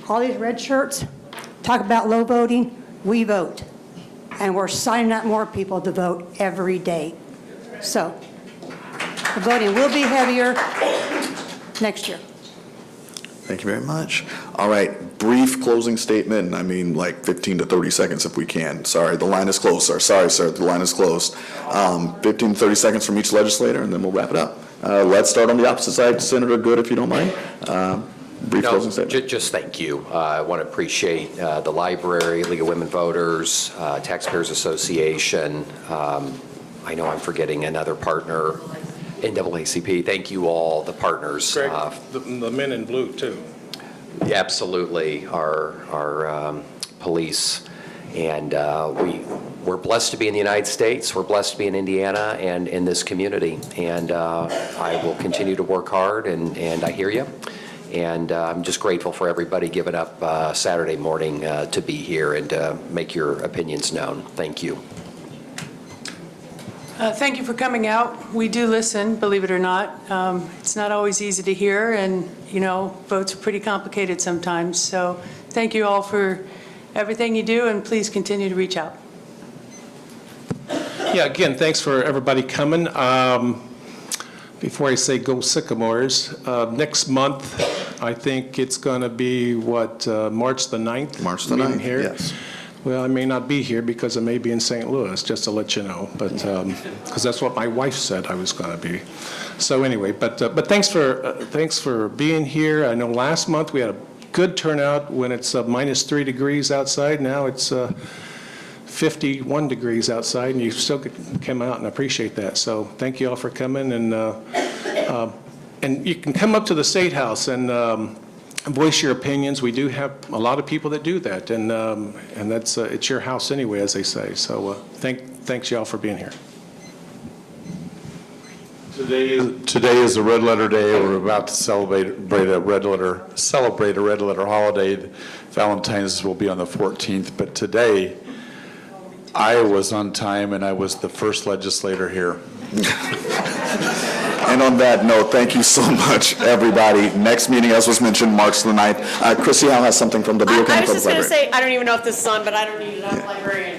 all these red shirts talk about low voting. We vote, and we're signing up more people to vote every day. So the voting will be heavier next year. Thank you very much. All right, brief closing statement. I mean, like 15 to 30 seconds if we can. Sorry, the line is closed, sir. Sorry, sir, the line is closed. 15 to 30 seconds from each legislator, and then we'll wrap it up. Let's start on the opposite side. Senator Good, if you don't mind. Brief closing statement. Just thank you. I want to appreciate the library, League of Women Voters, Taxpayers Association. I know I'm forgetting another partner, NAACP. Thank you all, the partners. Greg, the men in blue, too. Yeah, absolutely, our police. And we're blessed to be in the United States. We're blessed to be in Indiana and in this community. And I will continue to work hard, and I hear you. And I'm just grateful for everybody giving up Saturday morning to be here and to make your opinions known. Thank you. Thank you for coming out. We do listen, believe it or not. It's not always easy to hear, and, you know, votes are pretty complicated sometimes. So thank you all for everything you do, and please continue to reach out. Yeah, again, thanks for everybody coming. Before I say go Sycamores, next month, I think it's going to be, March the 9th? March the meeting 9th, here. yes. Well, I may not be here because I may be in St. Louis, just to let you know, but, because that's what my wife said I was going to be. So anyway, but thanks for being here. I know last month we had a good turnout when it's -3 degrees outside. Now it's 51 degrees outside, and you still came out, and I appreciate that. So thank you all for coming, and you can come up to the State House and voice your opinions. We do have a lot of people that do that, and that's it's your house anyway, as they say. So thanks y'all for being here. Today is a Red Letter Day. We're about to celebrate a red letter holiday. Valentine's will be on the 14th, but today I was on time and I was the first legislator here. And on that note, thank you so much, everybody. Next meeting, as was mentioned, March the 9th. Chrissy Howe has something from the Vigo County I was just going to Library. say, I don't even know if this is on, but I don't need it. I'm a librarian.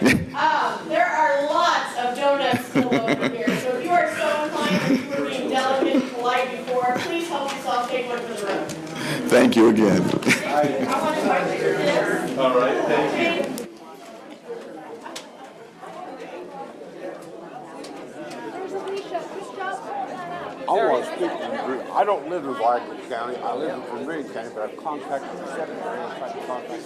There are lots of donuts still over here, so if you are so inclined, if you were being delicate and polite before, please help yourself take one for the road. Thank you again. I want to invite you to this. All right, thank you. I want to speak to you. I don't live in Vigo County. I live in Vermilion County, but I've contacted the secretary and tried to contact